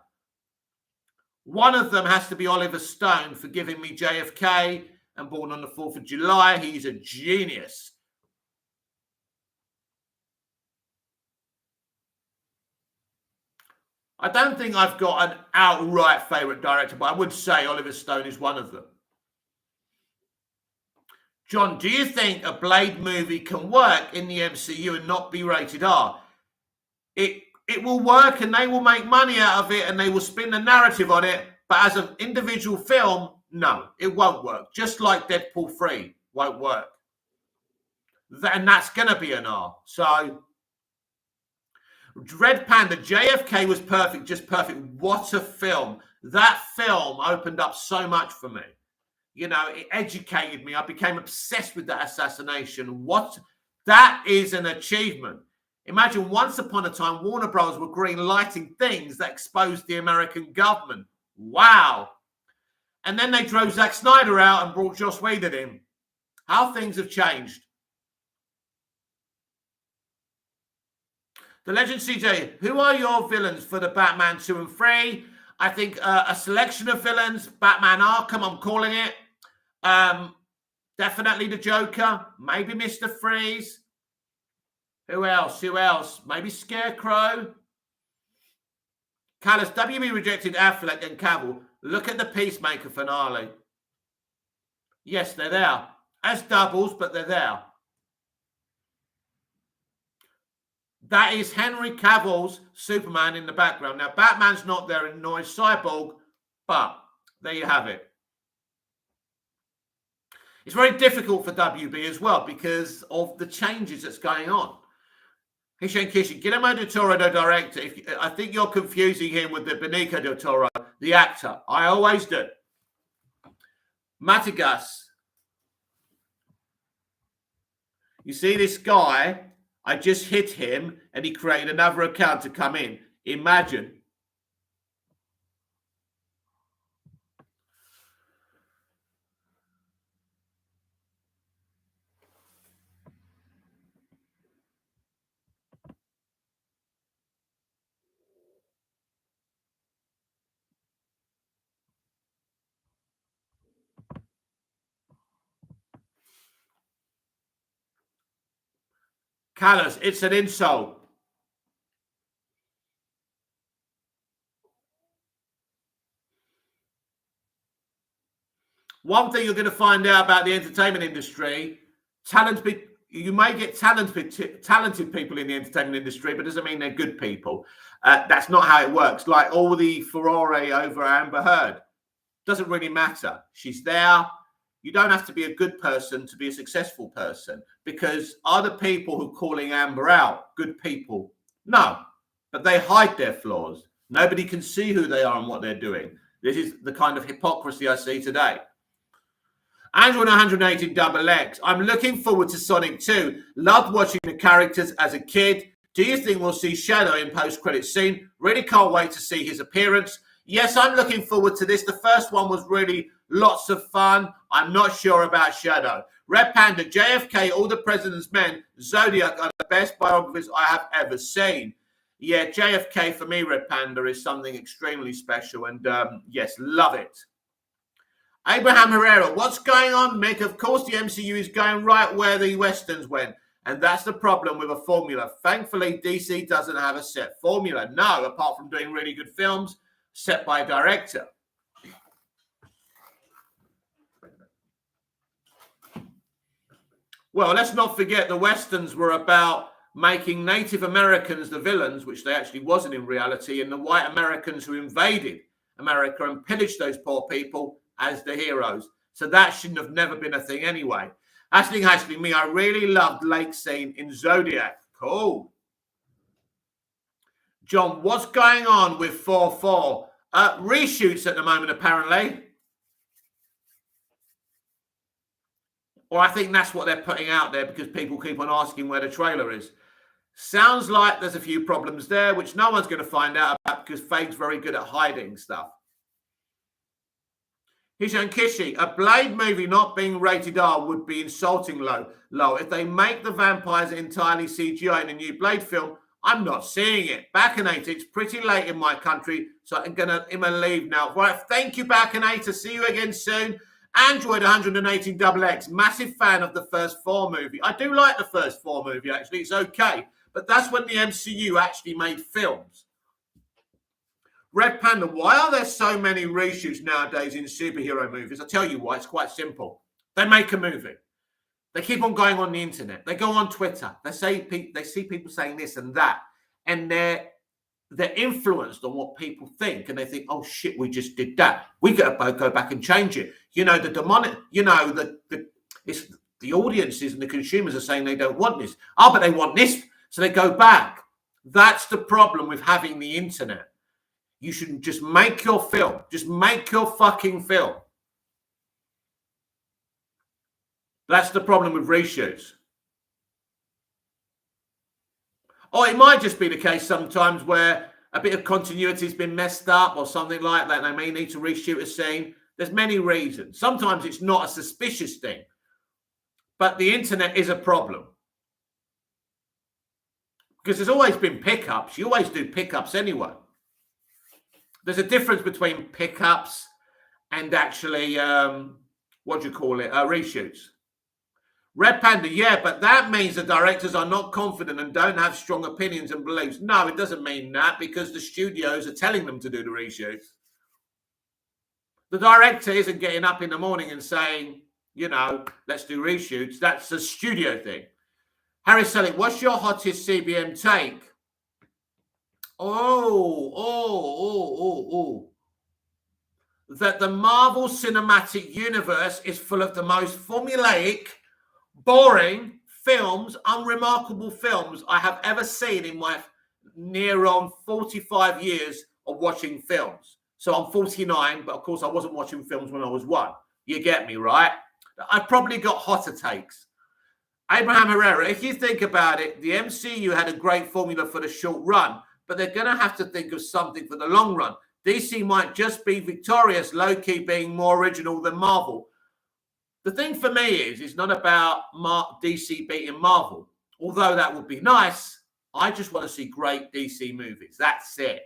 One of them has to be Oliver Stone for giving me JFK and Born on the 4th of July. He's a genius. I don't think I've got an outright favourite director, but I would say Oliver Stone is one of them. John, do you think a Blade movie can work in the MCU and not be rated R? It will work and they will make money out of it and they will spin the narrative on it. But as an individual film, No, it won't work. Just like Deadpool 3 won't work. And that's going to be an R. So, Red Panda, JFK was perfect, just perfect. What a film. That film opened up so much for me. You know, it educated me. I became obsessed with that assassination. That is an achievement. Imagine once upon a time, Warner Bros. Were green lighting things that exposed the American government. Wow. And then they drove Zack Snyder out and brought Joss Whedon in. How things have changed. The Legend CJ, who are your villains for the Batman 2 and 3? I think a selection of villains. Batman Arkham, I'm calling it. Definitely the Joker. Maybe Mr. Freeze. Who else? Maybe Scarecrow. Callus, WB rejected Affleck and Cavill. Look at the Peacemaker finale. Yes, they're there. As doubles, but they're there. That is Henry Cavill's Superman in the background. Now, Batman's not there in Noise Cyborg, but there you have it. It's very difficult for WB as well because of the changes that's going on. Hisham Kishi, Guillermo del Toro, the director. I think you're confusing him with the Benicio del Toro, the actor. I always do. Matagas. You see this guy? I just hit him and he created another account to come in. Imagine. Callus, it's an insult. One thing you're going to find out about the entertainment industry, you may get talented people in the entertainment industry, but doesn't mean they're good people. That's not how it works. Like all the furore over Amber Heard. Doesn't really matter. She's there. You don't have to be a good person to be a successful person because are the people who are calling Amber out good people? No, but they hide their flaws. Nobody can see who they are and what they're doing. This is the kind of hypocrisy I see today. Andrew 180 double X. I'm looking forward to Sonic 2. Loved watching the characters as a kid. Do you think we'll see Shadow in post-credit scene? Really can't wait to see his appearance. Yes, I'm looking forward to this. The first one was really lots of fun. I'm not sure about Shadow. Red Panda, JFK, All the President's Men, Zodiac are the best biographies I have ever seen. Yeah, JFK for me, Red Panda, is something extremely special. And yes, love it. Abraham Herrera, what's going on, Mick? Of course, the MCU is going right where the Westerns went. And that's the problem with a formula. Thankfully, DC doesn't have a set formula. No, apart from doing really good films set by a director. Well, let's not forget the Westerns were about making Native Americans the villains, which they actually wasn't in reality, and the white Americans who invaded America and pillaged those poor people as the heroes. So that shouldn't have never been a thing anyway. Ashling, me, I really loved Lake Scene in Zodiac. Cool. John, what's going on with 4-4? Reshoots at the moment, apparently. Or I think that's what they're putting out there because people keep on asking where the trailer is. Sounds like there's a few problems there, which no one's going to find out about because Fade's very good at hiding stuff. Hishan Kishi, a Blade movie not being rated R would be insulting low. If they make the vampires entirely CGI in a new Blade film, I'm not seeing it. Baconate, it's pretty late in my country, so I'm going to leave now. Right, thank you, Baconate. See you again soon. Android 118 XX, massive fan of the first 4 movie. I do like the first 4 movie, actually. It's okay. But that's when the MCU actually made films. Red Panda, why are there so many reshoots nowadays in superhero movies? I'll tell you why. It's quite simple. They make a movie. They keep on going on the internet. They go on Twitter. They see people saying this and that. And they're influenced on what people think. And they think, oh, shit, we just did that. We got to go back and change it. You know, the demonic, you know, it's the audiences and the consumers are saying they don't want this. Oh, but they want this. So they go back. That's the problem with having the internet. You should just make your film. Just make your fucking film. That's the problem with reshoots. Or it might just be the case sometimes where a bit of continuity has been messed up or something like that. They may need to reshoot a scene. There's many reasons. Sometimes it's not a suspicious thing, but the internet is a problem. Because there's always been pickups. You always do pickups anyway. There's a difference between pickups and actually, what do you call it, reshoots. Red Panda, yeah, but that means the directors are not confident and don't have strong opinions and beliefs. No, it doesn't mean that, because the studios are telling them to do the reshoots. The director isn't getting up in the morning and saying, you know, let's do reshoots. That's a studio thing. Harry Selick, what's your hottest CBM take? That the Marvel Cinematic Universe is full of the most formulaic, boring films, unremarkable films I have ever seen in my near on 45 years of watching films. So I'm 49, but of course I wasn't watching films when I was 1. You get me, right? I've probably got hotter takes. Abraham Herrera, if you think about it, the MCU had a great formula for the short run, but they're going to have to think of something for the long run. DC might just be victorious, low-key being more original than Marvel. The thing for me is, it's not about DC beating Marvel. Although that would be nice, I just want to see great DC movies. That's it.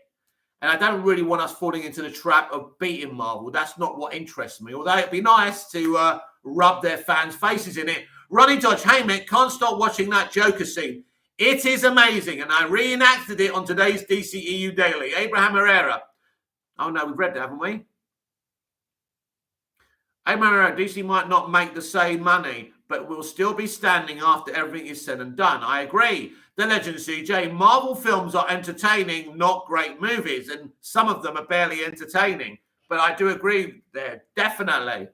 And I don't really want us falling into the trap of beating Marvel. That's not what interests me. Although it'd be nice to rub their fans' faces in it. Ronnie Dodge, hey, mate, can't stop watching that Joker scene. It is amazing. And I reenacted it on today's DCEU Daily. Abraham Herrera. Oh, no, we've read that, haven't we? Abraham Herrera, DC might not make the same money, but will still be standing after everything is said and done. I agree. The Legend CJ, Marvel films are entertaining, not great movies, and some of them are barely entertaining. But I do agree there, definitely.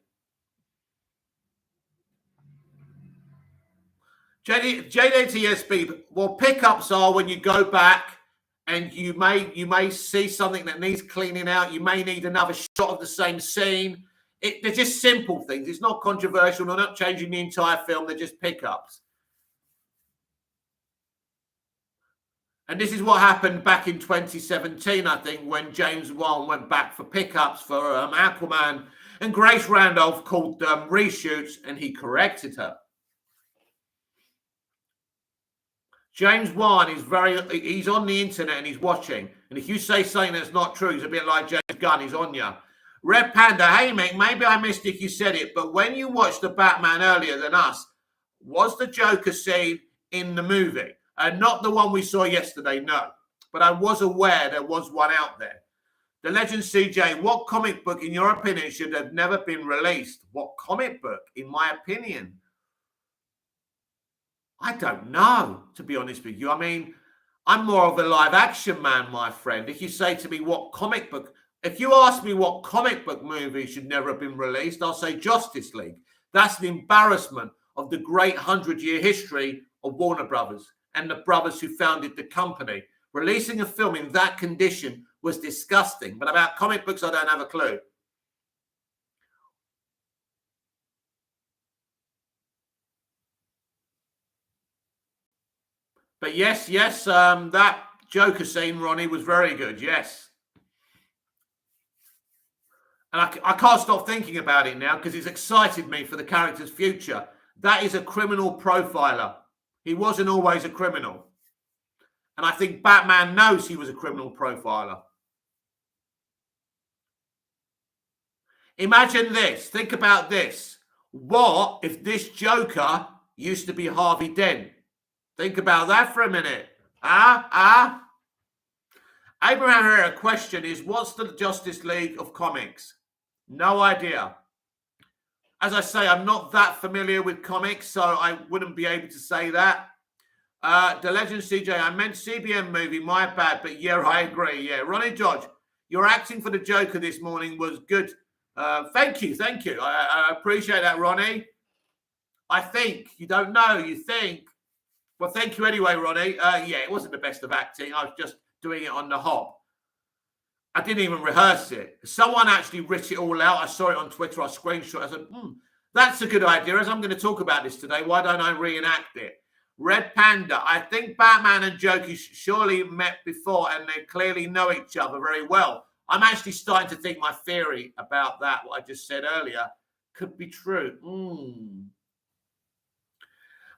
JDTSB, well, pickups are when you go back and you may see something that needs cleaning out. You may need another shot of the same scene. They're just simple things. It's not controversial. They're not changing the entire film. They're just pickups. And this is what happened back in 2017, I think, when James Wan went back for pickups for Aquaman, and Grace Randolph called them reshoots, and he corrected her. James Wan is he's on the internet and he's watching. And if you say something that's not true, he's a bit like James Gunn, he's on you. Red Panda, hey, mate, maybe I missed if you said it, but when you watched the Batman earlier than us, was the Joker scene in the movie? Not the one we saw yesterday, no. But I was aware there was one out there. The Legend CJ, what comic book, in your opinion, should have never been released? What comic book, in my opinion? I don't know, to be honest with you. I mean, I'm more of a live action man, my friend. If you say to me what comic book, if you ask me what comic book movie should never have been released, I'll say Justice League. That's an embarrassment of the great 100-year history of Warner Brothers and the brothers who founded the company. Releasing a film in that condition was disgusting. But about comic books, I don't have a clue. But yes, that Joker scene, Ronnie, was very good, yes. And I can't stop thinking about it now because it's excited me for the character's future. That is a criminal profiler. He wasn't always a criminal. And I think Batman knows he was a criminal profiler. Imagine this. Think about this. What if this Joker used to be Harvey Dent? Think about that for a minute. Abraham Herrera, question is, what's the Justice League of comics? No idea. As I say, I'm not that familiar with comics, so I wouldn't be able to say that. The Legend CJ, I meant CBM movie, my bad, but yeah, I agree. Yeah, Ronnie Dodge, your acting for the Joker this morning was good. Thank you. I appreciate that, Ronnie. I think you don't know. You think. Well, thank you anyway, Ronnie. Yeah, it wasn't the best of acting. I was just doing it on the hop. I didn't even rehearse it. Someone actually writ it all out. I saw it on Twitter. I screenshot. I said, that's a good idea. As I'm going to talk about this today, why don't I reenact it? Red Panda. I think Batman and Joker surely met before and they clearly know each other very well. I'm actually starting to think my theory about that, what I just said earlier, could be true.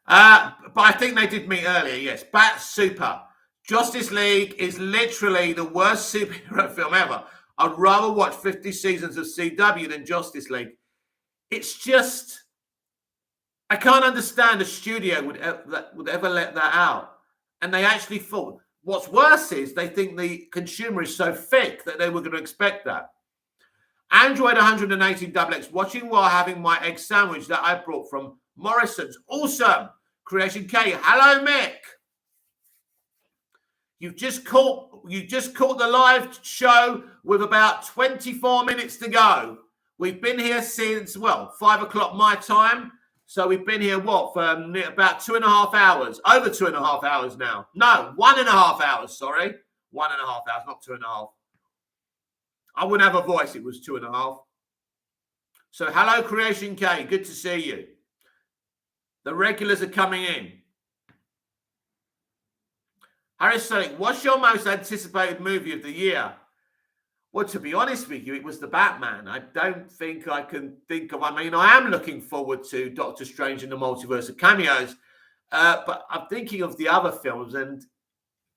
But I think they did meet earlier, yes. Bat Super. Justice League is literally the worst superhero film ever. I'd rather watch 50 seasons of CW than Justice League. It's just, I can't understand a studio would ever let that out. And they actually thought, what's worse is they think the consumer is so thick that they were going to expect that. Android 118XX, watching while having my egg sandwich that I brought from Morrison's. Awesome. Creation K. Hello, Mick. You've just caught the live show with about 24 minutes to go. We've been here since, 5 o'clock my time. So we've been here, for about 2.5 hours. Over 2.5 hours now. No, 1.5 hours, sorry. 1.5 hours, not 2.5. I wouldn't have a voice, it was 2.5. So hello, Creation K. Good to see you. The regulars are coming in. Harris saying, what's your most anticipated movie of the year? Well, to be honest with you, it was the Batman. I don't think I can think of, I am looking forward to Doctor Strange in the Multiverse of Cameos, but I'm thinking of the other films. And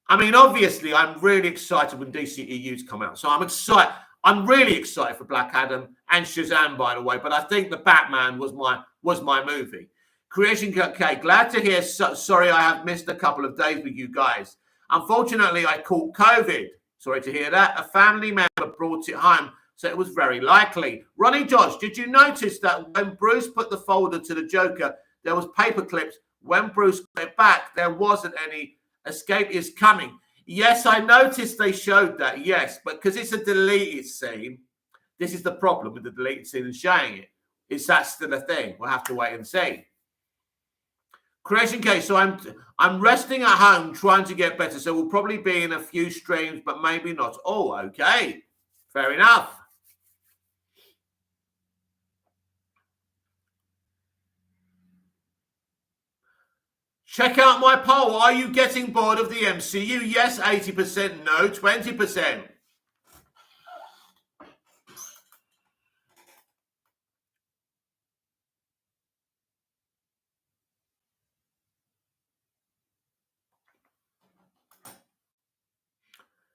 obviously, I'm really excited when DCEUs come out. So I'm excited. I'm really excited for Black Adam and Shazam, by the way. But I think the Batman was my movie. Creation K, glad to hear. Sorry, I have missed a couple of days with you guys. Unfortunately, I caught COVID. Sorry to hear that. A family member brought it home, so it was very likely. Ronnie Dodge, did you notice that when Bruce put the folder to the Joker, there was paper clips? When Bruce got it back, there wasn't any. Escape is coming. Yes, I noticed they showed that, yes, but because it's a deleted scene, this is the problem with the deleted scene and showing it. Is that still a thing? We'll have to wait and see. Creation case. So I'm resting at home trying to get better. So we'll probably be in a few streams, but maybe not. Oh, okay. Fair enough. Check out my poll. Are you getting bored of the MCU? Yes, 80%. No, 20%.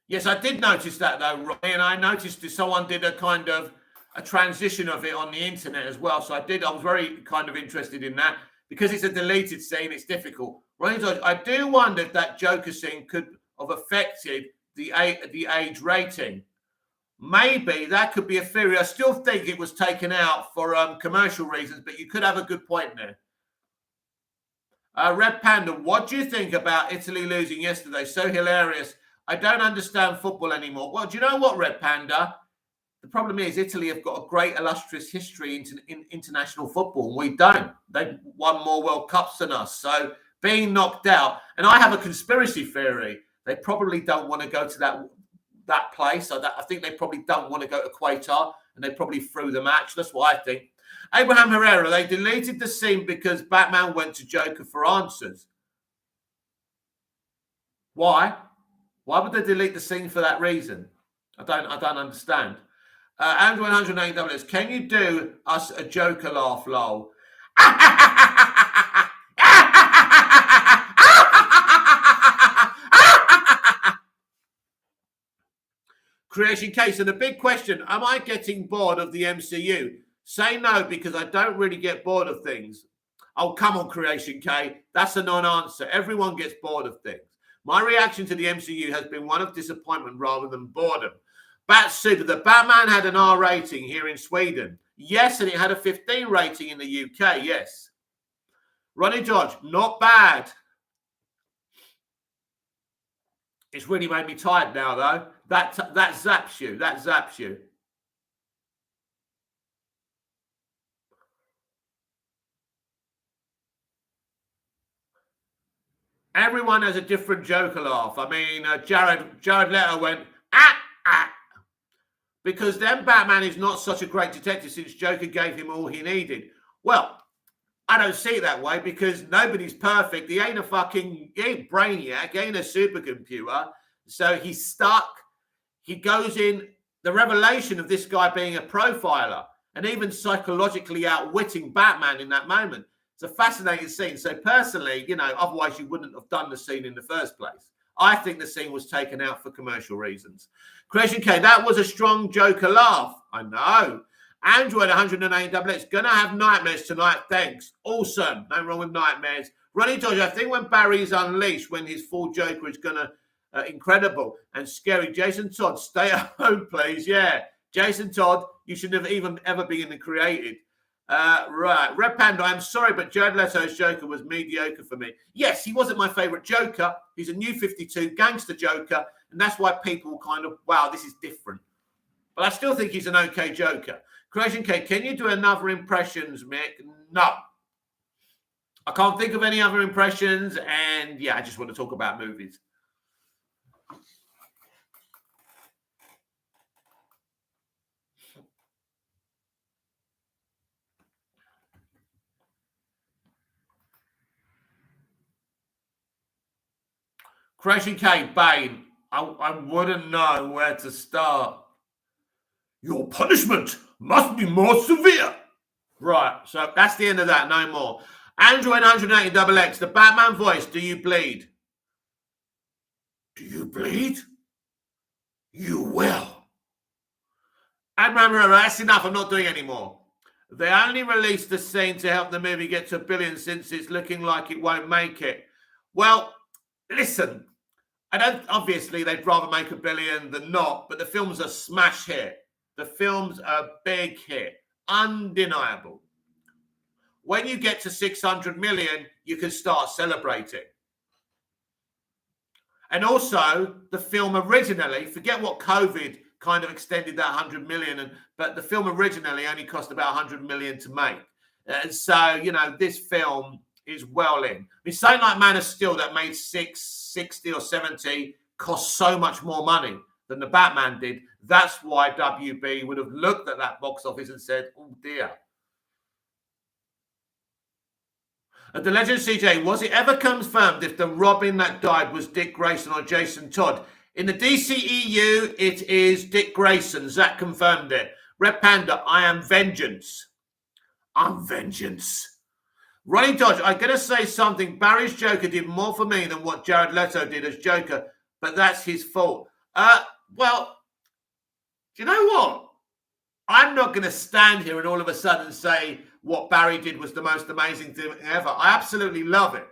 Yes, I did notice that though, Ronnie, and I noticed that someone did a kind of a transition of it on the internet as well. So I was very kind of interested in that. Because it's a deleted scene, it's difficult. Ronnie, I do wonder if that Joker scene could have affected the age rating. Maybe that could be a theory. I still think it was taken out for commercial reasons, but you could have a good point there. Red Panda, what do you think about Italy losing yesterday? So hilarious. I don't understand football anymore. Well, do you know what, Red Panda? The problem is Italy have got a great illustrious history in international football. We don't. They've won more World Cups than us. So being knocked out, and I have a conspiracy theory. They probably don't want to go to that place. I think they probably don't want to go to Qatar, and they probably threw the match. That's what I think. Abraham Herrera, they deleted the scene because Batman went to Joker for answers. Why? Why would they delete the scene for that reason? I don't understand. Andrew 108 can you do us a Joker laugh, lol? Creation case. And the big question, am I getting bored of the MCU? Say no, because I don't really get bored of things. Oh, come on, Creation K. That's a non-answer. Everyone gets bored of things. My reaction to the MCU has been one of disappointment rather than boredom. Bat Super, the Batman had an R rating here in Sweden. Yes, and it had a 15 rating in the UK. Yes. Ronnie George, not bad. It's really made me tired now, though. That zaps you. That zaps you. Everyone has a different Joker laugh. I mean, Jared Leto went, ah, ah, because then Batman is not such a great detective since Joker gave him all he needed. Well, I don't see it that way because nobody's perfect. He ain't brainiac, he ain't a supercomputer. So he's stuck. He goes in, the revelation of this guy being a profiler and even psychologically outwitting Batman in that moment. It's a fascinating scene. So personally, otherwise you wouldn't have done the scene in the first place. I think the scene was taken out for commercial reasons. Creation K, that was a strong Joker laugh. I know. Android 108XX, gonna have nightmares tonight. Thanks. Awesome. No wrong with nightmares. Ronnie Dodge, I think when Barry's unleashed, when his full Joker is gonna incredible and scary. Jason Todd, stay at home, please. Yeah. Jason Todd, you should have even ever been created. Right. Red Panda, I'm sorry, but Jared Leto's Joker was mediocre for me. Yes, he wasn't my favorite Joker. He's a new 52 gangster Joker, and that's why people kind of, wow, this is different. But I still think he's an okay Joker. Creation K, can you do another impressions, Mick? No. I can't think of any other impressions, and yeah, I just want to talk about movies. Creation K, Bane, I wouldn't know where to start. Your punishment must be more severe. Right, so that's the end of that, no more. Android 180XX, the Batman voice, do you bleed? Do you bleed? You will. Abraham, that's enough, I'm not doing any more. They only released the scene to help the movie get to $1 billion since it's looking like it won't make it. Well, listen, obviously they'd rather make $1 billion than not, but the film's a smash hit. The film's a big hit, undeniable. When you get to 600 million, you can start celebrating. And also, the film originally, forget what COVID kind of extended that 100 million, but the film originally only cost about 100 million to make. And so, this film is well in. I mean, something like Man of Steel that made 60 or 70 cost so much more money than the Batman did. That's why WB would have looked at that box office and said, oh dear. The Legend CJ, was it ever confirmed if the Robin that died was Dick Grayson or Jason Todd? In the DCEU, it is Dick Grayson. Zach confirmed it. Red Panda, I am vengeance. I'm vengeance. Ronnie Dodge, I'm going to say something. Barry's Joker did more for me than what Jared Leto did as Joker, but that's his fault. Well, do you know what? I'm not going to stand here and all of a sudden say what Barry did was the most amazing thing ever. I absolutely love it.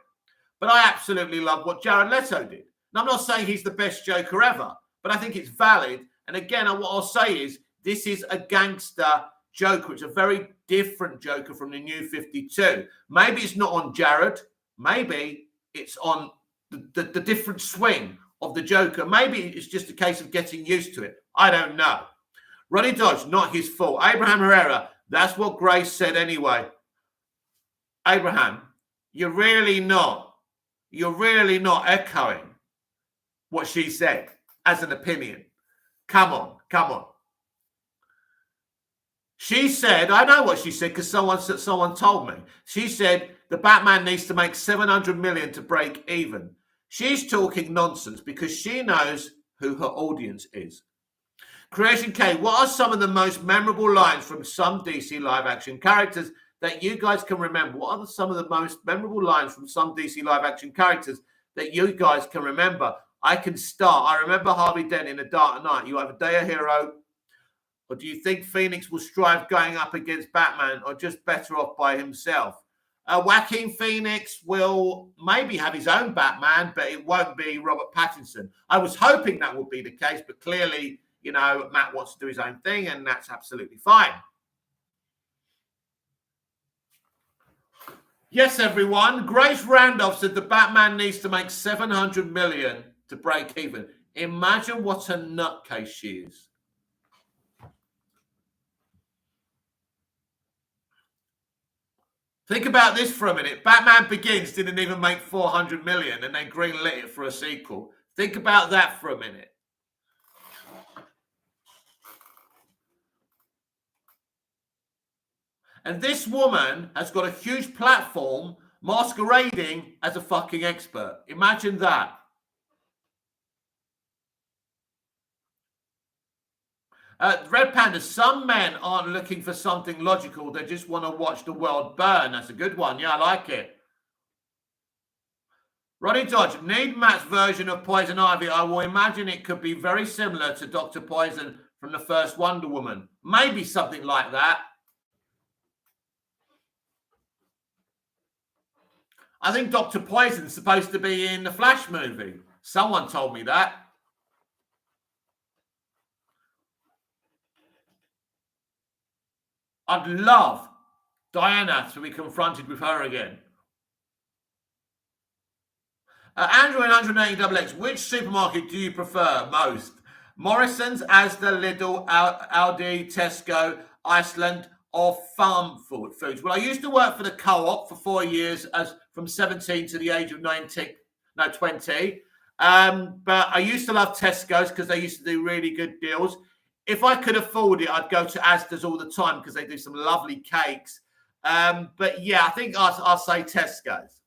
But I absolutely love what Jared Leto did. And I'm not saying he's the best Joker ever, but I think it's valid. And again, what I'll say is this is a gangster Joker. It's a very different Joker from the new 52. Maybe it's not on Jared. Maybe it's on the different swing of the Joker. Maybe it's just a case of getting used to it. I don't know. Ronnie Dodge, not his fault. Abraham Herrera, that's what Grace said anyway. Abraham, you're really not echoing what she said as an opinion. Come on. She said, I know what she said because someone told me. She said the Batman needs to make 700 million to break even. She's talking nonsense because she knows who her audience is. Creation K, what are some of the most memorable lines from some DC live action characters that you guys can remember? What are some of the most memorable lines from some DC live action characters that you guys can remember? I can start. I remember Harvey Dent in A Dark Knight. You either day a hero, or do you think Phoenix will strive going up against Batman, or just better off by himself? Joaquin Phoenix will maybe have his own Batman, but it won't be Robert Pattinson. I was hoping that would be the case, but clearly, Matt wants to do his own thing, and that's absolutely fine. Yes, everyone. Grace Randolph said the Batman needs to make 700 million to break even. Imagine what a nutcase she is. Think about this for a minute. Batman Begins didn't even make 400 million and they greenlit it for a sequel. Think about that for a minute. And this woman has got a huge platform masquerading as a fucking expert. Imagine that. Red Panda, some men aren't looking for something logical. They just want to watch the world burn. That's a good one. Yeah, I like it. Ronnie Dodge, need Matt's version of Poison Ivy. I will imagine it could be very similar to Dr. Poison from the first Wonder Woman. Maybe something like that. I think Dr. Poison's supposed to be in the Flash movie. Someone told me that. I'd love Diana to be confronted with her again. Andrew in 180XX, which supermarket do you prefer most? Morrison's, Asda, Lidl, Aldi, Tesco, Iceland, or Farm Foods? Well, I used to work for the Co-op for 4 years, as from 17 to the age of 20. But I used to love Tesco's because they used to do really good deals. If I could afford it, I'd go to Asda's all the time because they do some lovely cakes. But yeah, I think I'll say Tesco's.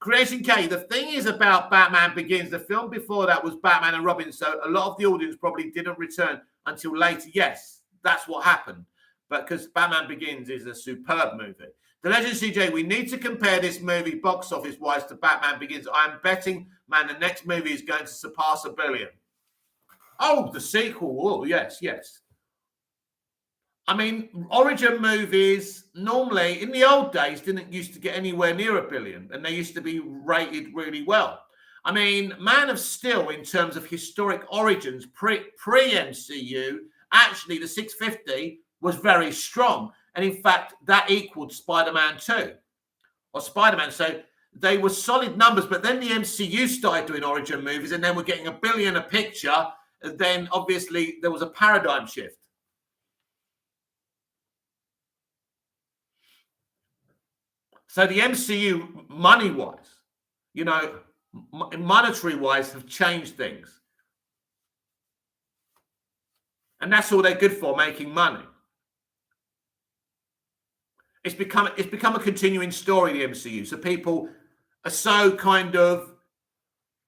Creation K, the thing is about Batman Begins, the film before that was Batman and Robin, so a lot of the audience probably didn't return until later. Yes, that's what happened. But because Batman Begins is a superb movie. The Legend CJ, we need to compare this movie box office-wise to Batman Begins. I'm betting, man, the next movie is going to surpass $1 billion. Oh, the sequel. Oh, yes. I mean, origin movies normally in the old days didn't used to get anywhere near $1 billion, and they used to be rated really well. I mean, Man of Steel, in terms of historic origins, pre-MCU, actually the 650 was very strong. And in fact, that equaled Spider-Man 2 or Spider-Man. So they were solid numbers, but then the MCU started doing origin movies and then we're getting $1 billion a picture. And then obviously there was a paradigm shift. So the MCU, money-wise, monetary-wise, have changed things. And that's all they're good for, making money. It's become a continuing story, the MCU. So people are so kind of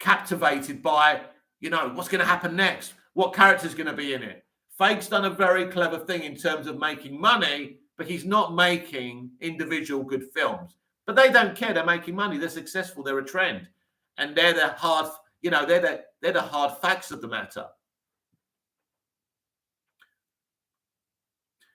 captivated by, what's going to happen next? What character's going to be in it? Feig's done a very clever thing in terms of making money, but he's not making individual good films. But they don't care. They're making money. They're successful. They're a trend. And they're the hard, they're the hard facts of the matter.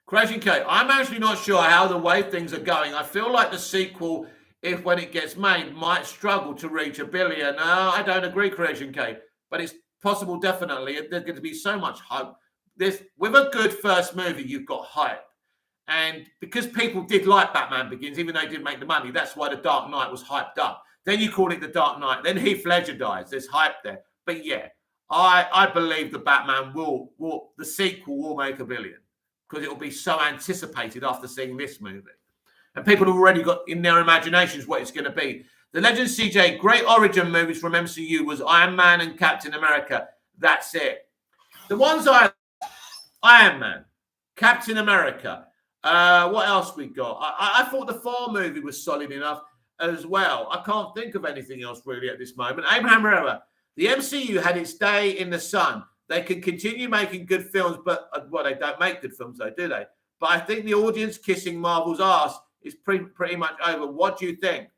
Creation K, I'm actually not sure how the way things are going. I feel like the sequel, if when it gets made, might struggle to reach $1 billion. I don't agree, Creation K, but it's possible, definitely. There's going to be so much hype. With a good first movie, you've got hype. And because people did like Batman Begins, even though they didn't make the money, that's why The Dark Knight was hyped up. Then you call it The Dark Knight. Then Heath Ledger dies. There's hype there. But yeah, I believe the Batman the sequel will make $1 billion because it will be so anticipated after seeing this movie. And people have already got in their imaginations what it's going to be. The Legend CJ, great origin movies from MCU was Iron Man and Captain America. That's it. The ones Iron Man, Captain America. What else we got? I thought the Thor movie was solid enough as well. I can't think of anything else really at this moment. Abraham Herrera, the MCU had its day in the sun. They can continue making good films, but they don't make good films, though, do they? But I think the audience kissing Marvel's ass is pretty much over. What do you think?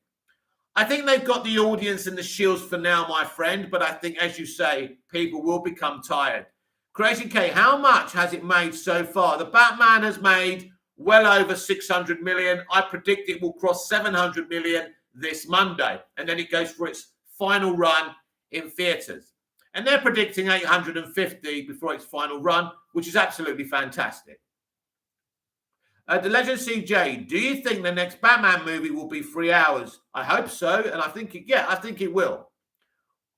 I think they've got the audience and the shields for now, my friend. But I think, as you say, people will become tired. Creation K, how much has it made so far? The Batman has made well over 600 million. I predict it will cross 700 million this Monday. And then it goes for its final run in theatres. And they're predicting 850 before its final run, which is absolutely fantastic. The Legend CJ, do you think the next Batman movie will be 3 hours? I hope so. And I think it will.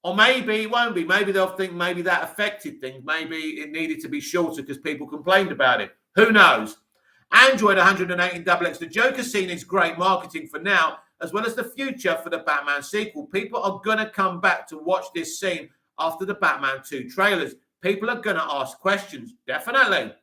Or maybe it won't be. Maybe they'll think maybe that affected things. Maybe it needed to be shorter because people complained about it. Who knows? Android 118 XX. The Joker scene is great marketing for now, as well as the future for the Batman sequel. People are going to come back to watch this scene after the Batman 2 trailers. People are going to ask questions. Definitely.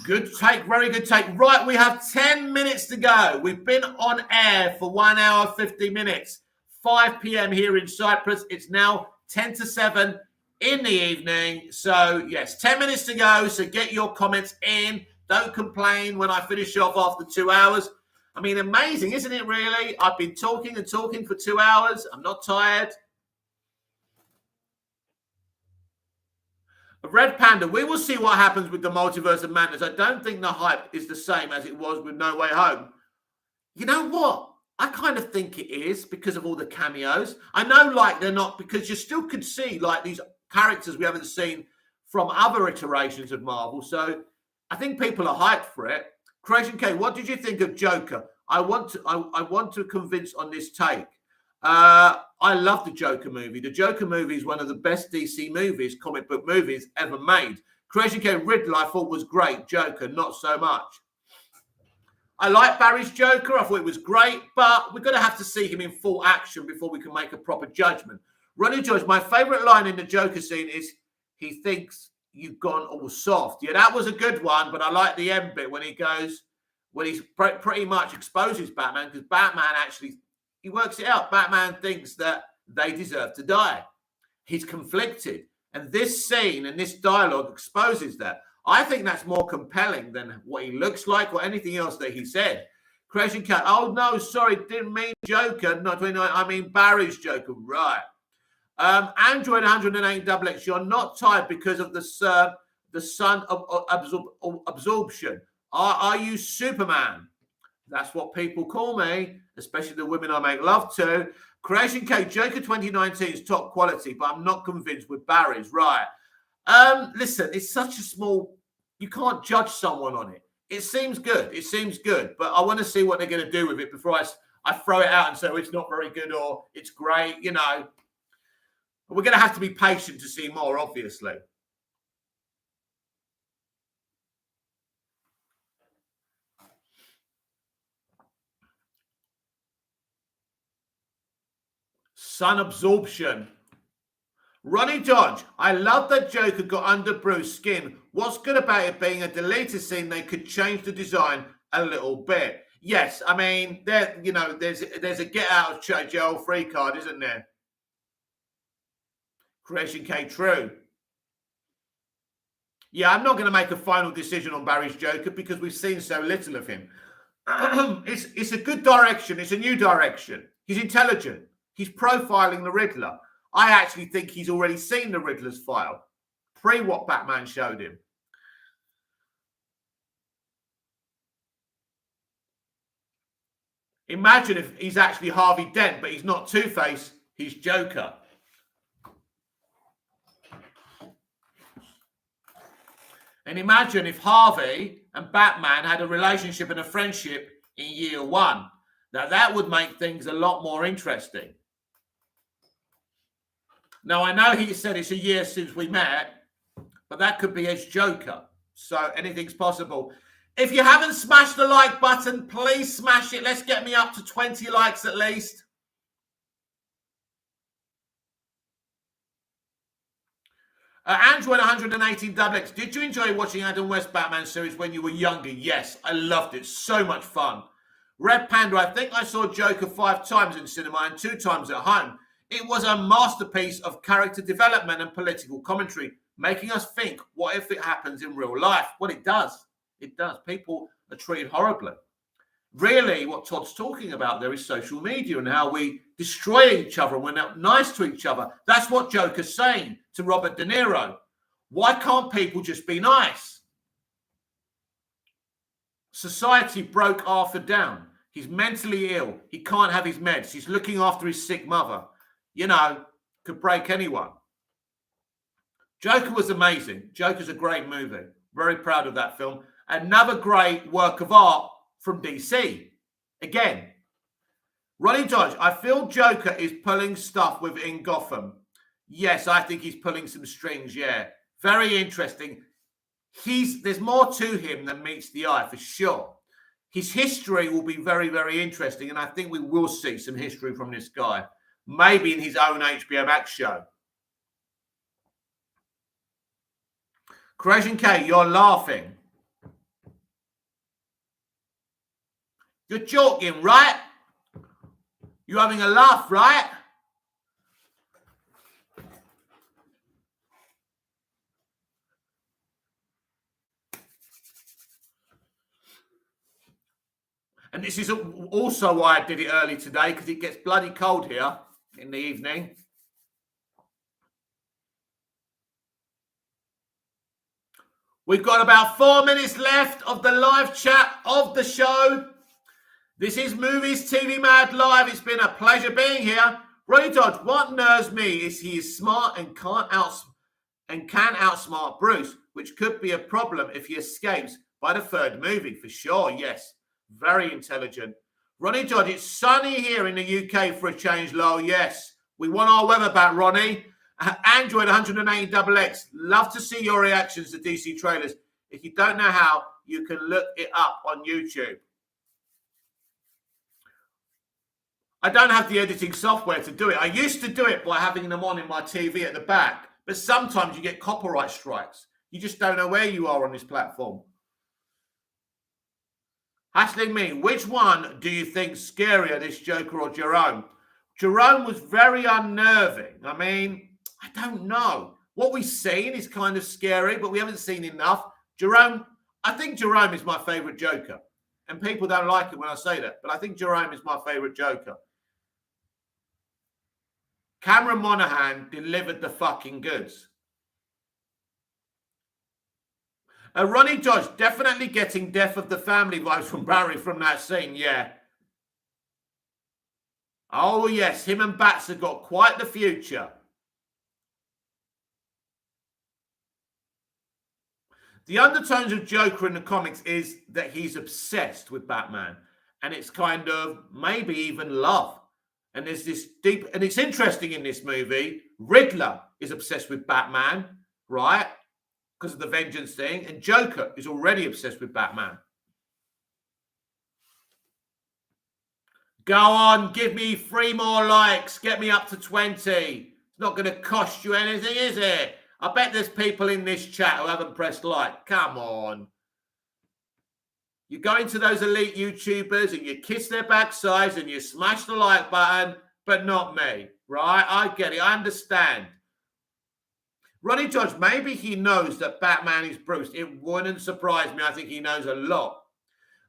Good take. Very good take. Right, we have 10 minutes to go. We've been on air for 1 hour, 50 minutes. 5 p.m. here in Cyprus. It's now 10 to 7 in the evening. So, yes, 10 minutes to go. So get your comments in. Don't complain when I finish off after 2 hours. I mean, amazing, isn't it, really? I've been talking and talking for 2 hours. I'm not tired. Red Panda, we will see what happens with the Multiverse of Madness. I don't think the hype is the same as it was with No Way Home. You know what? I kind of think it is because of all the cameos. I know, like, they're not, because you still could see, like, these characters we haven't seen from other iterations of Marvel. So I think people are hyped for it. Creation K, what did you think of Joker? I want to convince on this take. I love the Joker movie. The Joker movie is one of the best DC movies, comic book movies ever made. Creation K, Riddler I thought was great. Joker, not so much. I like Barry's Joker. I thought it was great, but we're going to have to see him in full action before we can make a proper judgment. Ronnie George, my favourite line in the Joker scene is, he thinks you've gone all soft. Yeah, that was a good one, but I like the end bit when he goes, when he pretty much exposes Batman, because Batman actually, he works it out. Batman thinks that they deserve to die. He's conflicted. And this scene and this dialogue exposes that. I think that's more compelling than what he looks like or anything else that he said. Creation Cat, oh no, sorry, didn't mean Joker, not 29, I mean Barry's Joker, right. Android 108 XX, you're not tired because of the sun of absorption. Are you Superman? That's what people call me, especially the women I make love to. Creation K, Joker 2019 is top quality, but I'm not convinced with Barry's, right. Listen, it's such a small, you can't judge someone on it. It seems good, but I want to see what they're going to do with it before I throw it out and say, oh, it's not very good or it's great, you know. We're going to have to be patient to see more, obviously. Sun absorption. Ronnie Dodge, I love that Joker got under Bruce's skin. What's good about it being a deleted scene? They could change the design a little bit. Yes, I mean, there, you know, there's a get out of jail free card, isn't there? Creation K, true. Yeah, I'm not going to make a final decision on Barry's Joker because we've seen so little of him. It's a good direction. It's a new direction. He's intelligent. He's profiling the Riddler. I actually think he's already seen the Riddler's file, pre what Batman showed him. Imagine if he's actually Harvey Dent, but he's not Two-Face, he's Joker. And imagine if Harvey and Batman had a relationship and a friendship in year one. Now, that would make things a lot more interesting. Now, I know he said it's a year since we met, but that could be his Joker. So anything's possible. If you haven't smashed the like button, please smash it. Let's get me up to 20 likes at least. Android 118 XX. Did you enjoy watching Adam West Batman series when you were younger? Yes, I loved it. So much fun. Red Panda, I think I saw Joker 5 times in cinema and 2 times at home. It was a masterpiece of character development and political commentary, making us think, what if it happens in real life? Well, it does. It does. People are treated horribly. Really, what Todd's talking about there is social media and how we destroy each other and we're not nice to each other. That's what Joker's saying to Robert De Niro. Why can't people just be nice? Society broke Arthur down. He's mentally ill. He can't have his meds. He's looking after his sick mother. You know, could break anyone. Joker was amazing. Joker's a great movie. Very proud of that film. Another great work of art from DC. Again, Ronnie Dodge, I feel Joker is pulling stuff within Gotham. Yes, I think he's pulling some strings, yeah. Very interesting. there's more to him than meets the eye, for sure. His history will be very, very interesting, and I think we will see some history from this guy, maybe in his own HBO Max show. Creation K, you're laughing. You're joking, right? You're having a laugh, right? And this is also why I did it early today, because it gets bloody cold here in the evening. We've got about 4 minutes left of the live chat of the show. This is Movies TV Mad Live. It's been a pleasure being here. Ronnie Dodge, what nerves me is he is smart and can outsmart Bruce, which could be a problem if he escapes by the third movie. For sure, yes. Very intelligent. Ronnie Dodge, it's sunny here in the UK for a change, lol. Yes. We want our weather back, Ronnie. Android 180XX, love to see your reactions to DC trailers. If you don't know how, you can look it up on YouTube. I don't have the editing software to do it. I used to do it by having them on in my TV at the back, but sometimes you get copyright strikes. You just don't know where you are on this platform. Hashtag me, which one do you think scarier, this Joker or Jerome? Jerome was very unnerving. I mean, I don't know. What we've seen is kind of scary, but we haven't seen enough. Jerome, I think Jerome is my favourite Joker. And people don't like it when I say that, but I think Jerome is my favourite Joker. Cameron Monaghan delivered the fucking goods. Ronnie Dodge, definitely getting Death of the Family vibes from Barry from that scene, yeah. Oh, yes, him and Bats have got quite the future. The undertones of Joker in the comics is that he's obsessed with Batman. And it's kind of maybe even love. And there's this deep... And it's interesting in this movie, Riddler is obsessed with Batman, right? Because of the vengeance thing. And Joker is already obsessed with Batman. Go on, give me 3 more likes. Get me up to 20. It's not going to cost you anything, is it? I bet there's people in this chat who haven't pressed like. Come on. You go into those elite YouTubers and you kiss their backsides and you smash the like button, but not me, right? I get it. I understand. Ronnie Dodge, maybe he knows that Batman is Bruce. It wouldn't surprise me. I think he knows a lot.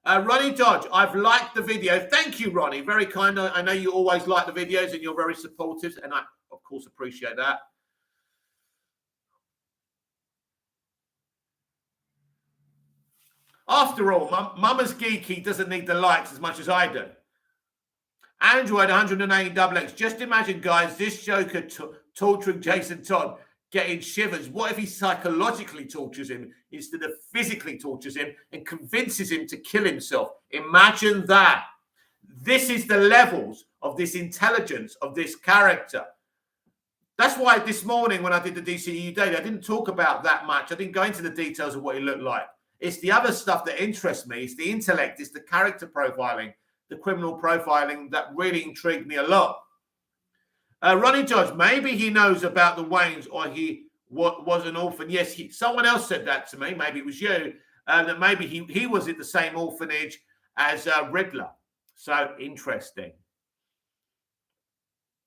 Ronnie Dodge, I've liked the video. Thank you, Ronnie. Very kind. I know you always like the videos and you're very supportive, and I, of course, appreciate that. After all, Mama's geeky doesn't need the likes as much as I do. Android 180XX. Just imagine, guys, this Joker torturing Jason Todd, getting shivers. What if he psychologically tortures him instead of physically tortures him and convinces him to kill himself? Imagine that. This is the levels of this intelligence of this character. That's why this morning when I did the DCEU Daily, I didn't talk about that much. I didn't go into the details of what he looked like. It's the other stuff that interests me. It's the intellect. It's the character profiling, the criminal profiling that really intrigued me a lot. Ronnie Dodge, maybe he knows about the Waynes or he was an orphan. Yes, someone else said that to me. Maybe it was you. That maybe he was at the same orphanage as Riddler. So interesting.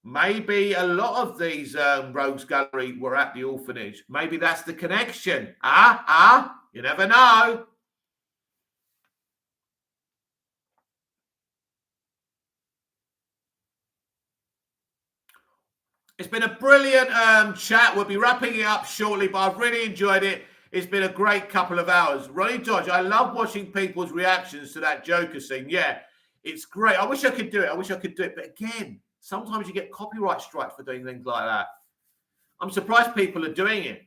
Maybe a lot of these Rogues Gallery were at the orphanage. Maybe that's the connection. You never know. It's been a brilliant chat. We'll be wrapping it up shortly, but I've really enjoyed it. It's been a great couple of hours. Ronnie Dodge, I love watching people's reactions to that Joker scene. Yeah, it's great. I wish I could do it. But again, sometimes you get copyright strikes for doing things like that. I'm surprised people are doing it.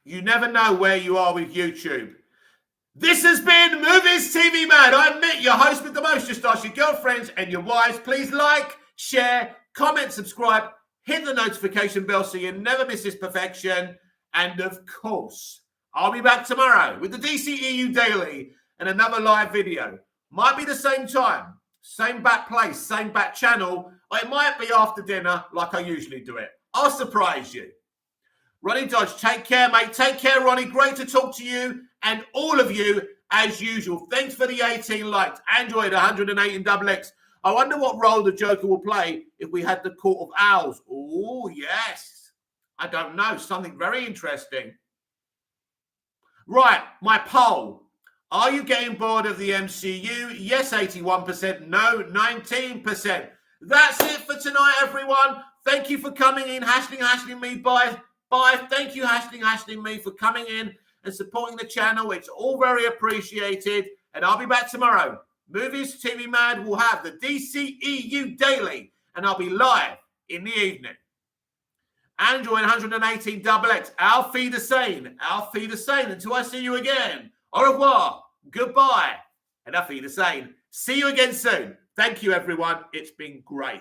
You never know where you are with YouTube. This has been Movies TV Mad. I'm Mick, your host with the most. Just ask your girlfriends and your wives. Please like, share, comment, subscribe. hit the notification bell so you never miss this perfection. And of course, I'll be back tomorrow with the DCEU Daily and another live video. Might be the same time, same back place, same back channel, or it might be after dinner like I usually do it. I'll surprise you. Ronnie Dodge, take care, mate. Take care, Ronnie. Great to talk to you and all of you as usual. Thanks for the 18 likes. Android 108 in XX. I wonder what role the Joker will play if we had the Court of Owls. Oh, yes. I don't know. Something very interesting. Right, my poll. Are you getting bored of the MCU? Yes, 81%. No, 19%. That's it for tonight, everyone. Thank you for coming in. Hashling me. Bye. Thank you, Hashling me, for coming in and supporting the channel. It's all very appreciated. And I'll be back tomorrow. Movies TV Mad will have the DCEU Daily. And I'll be live in the evening. Android 118 XX. Auf Wiedersehen. Auf Wiedersehen. Until I see you again. Au revoir. Goodbye. And Auf Wiedersehen. See you again soon. Thank you, everyone. It's been great.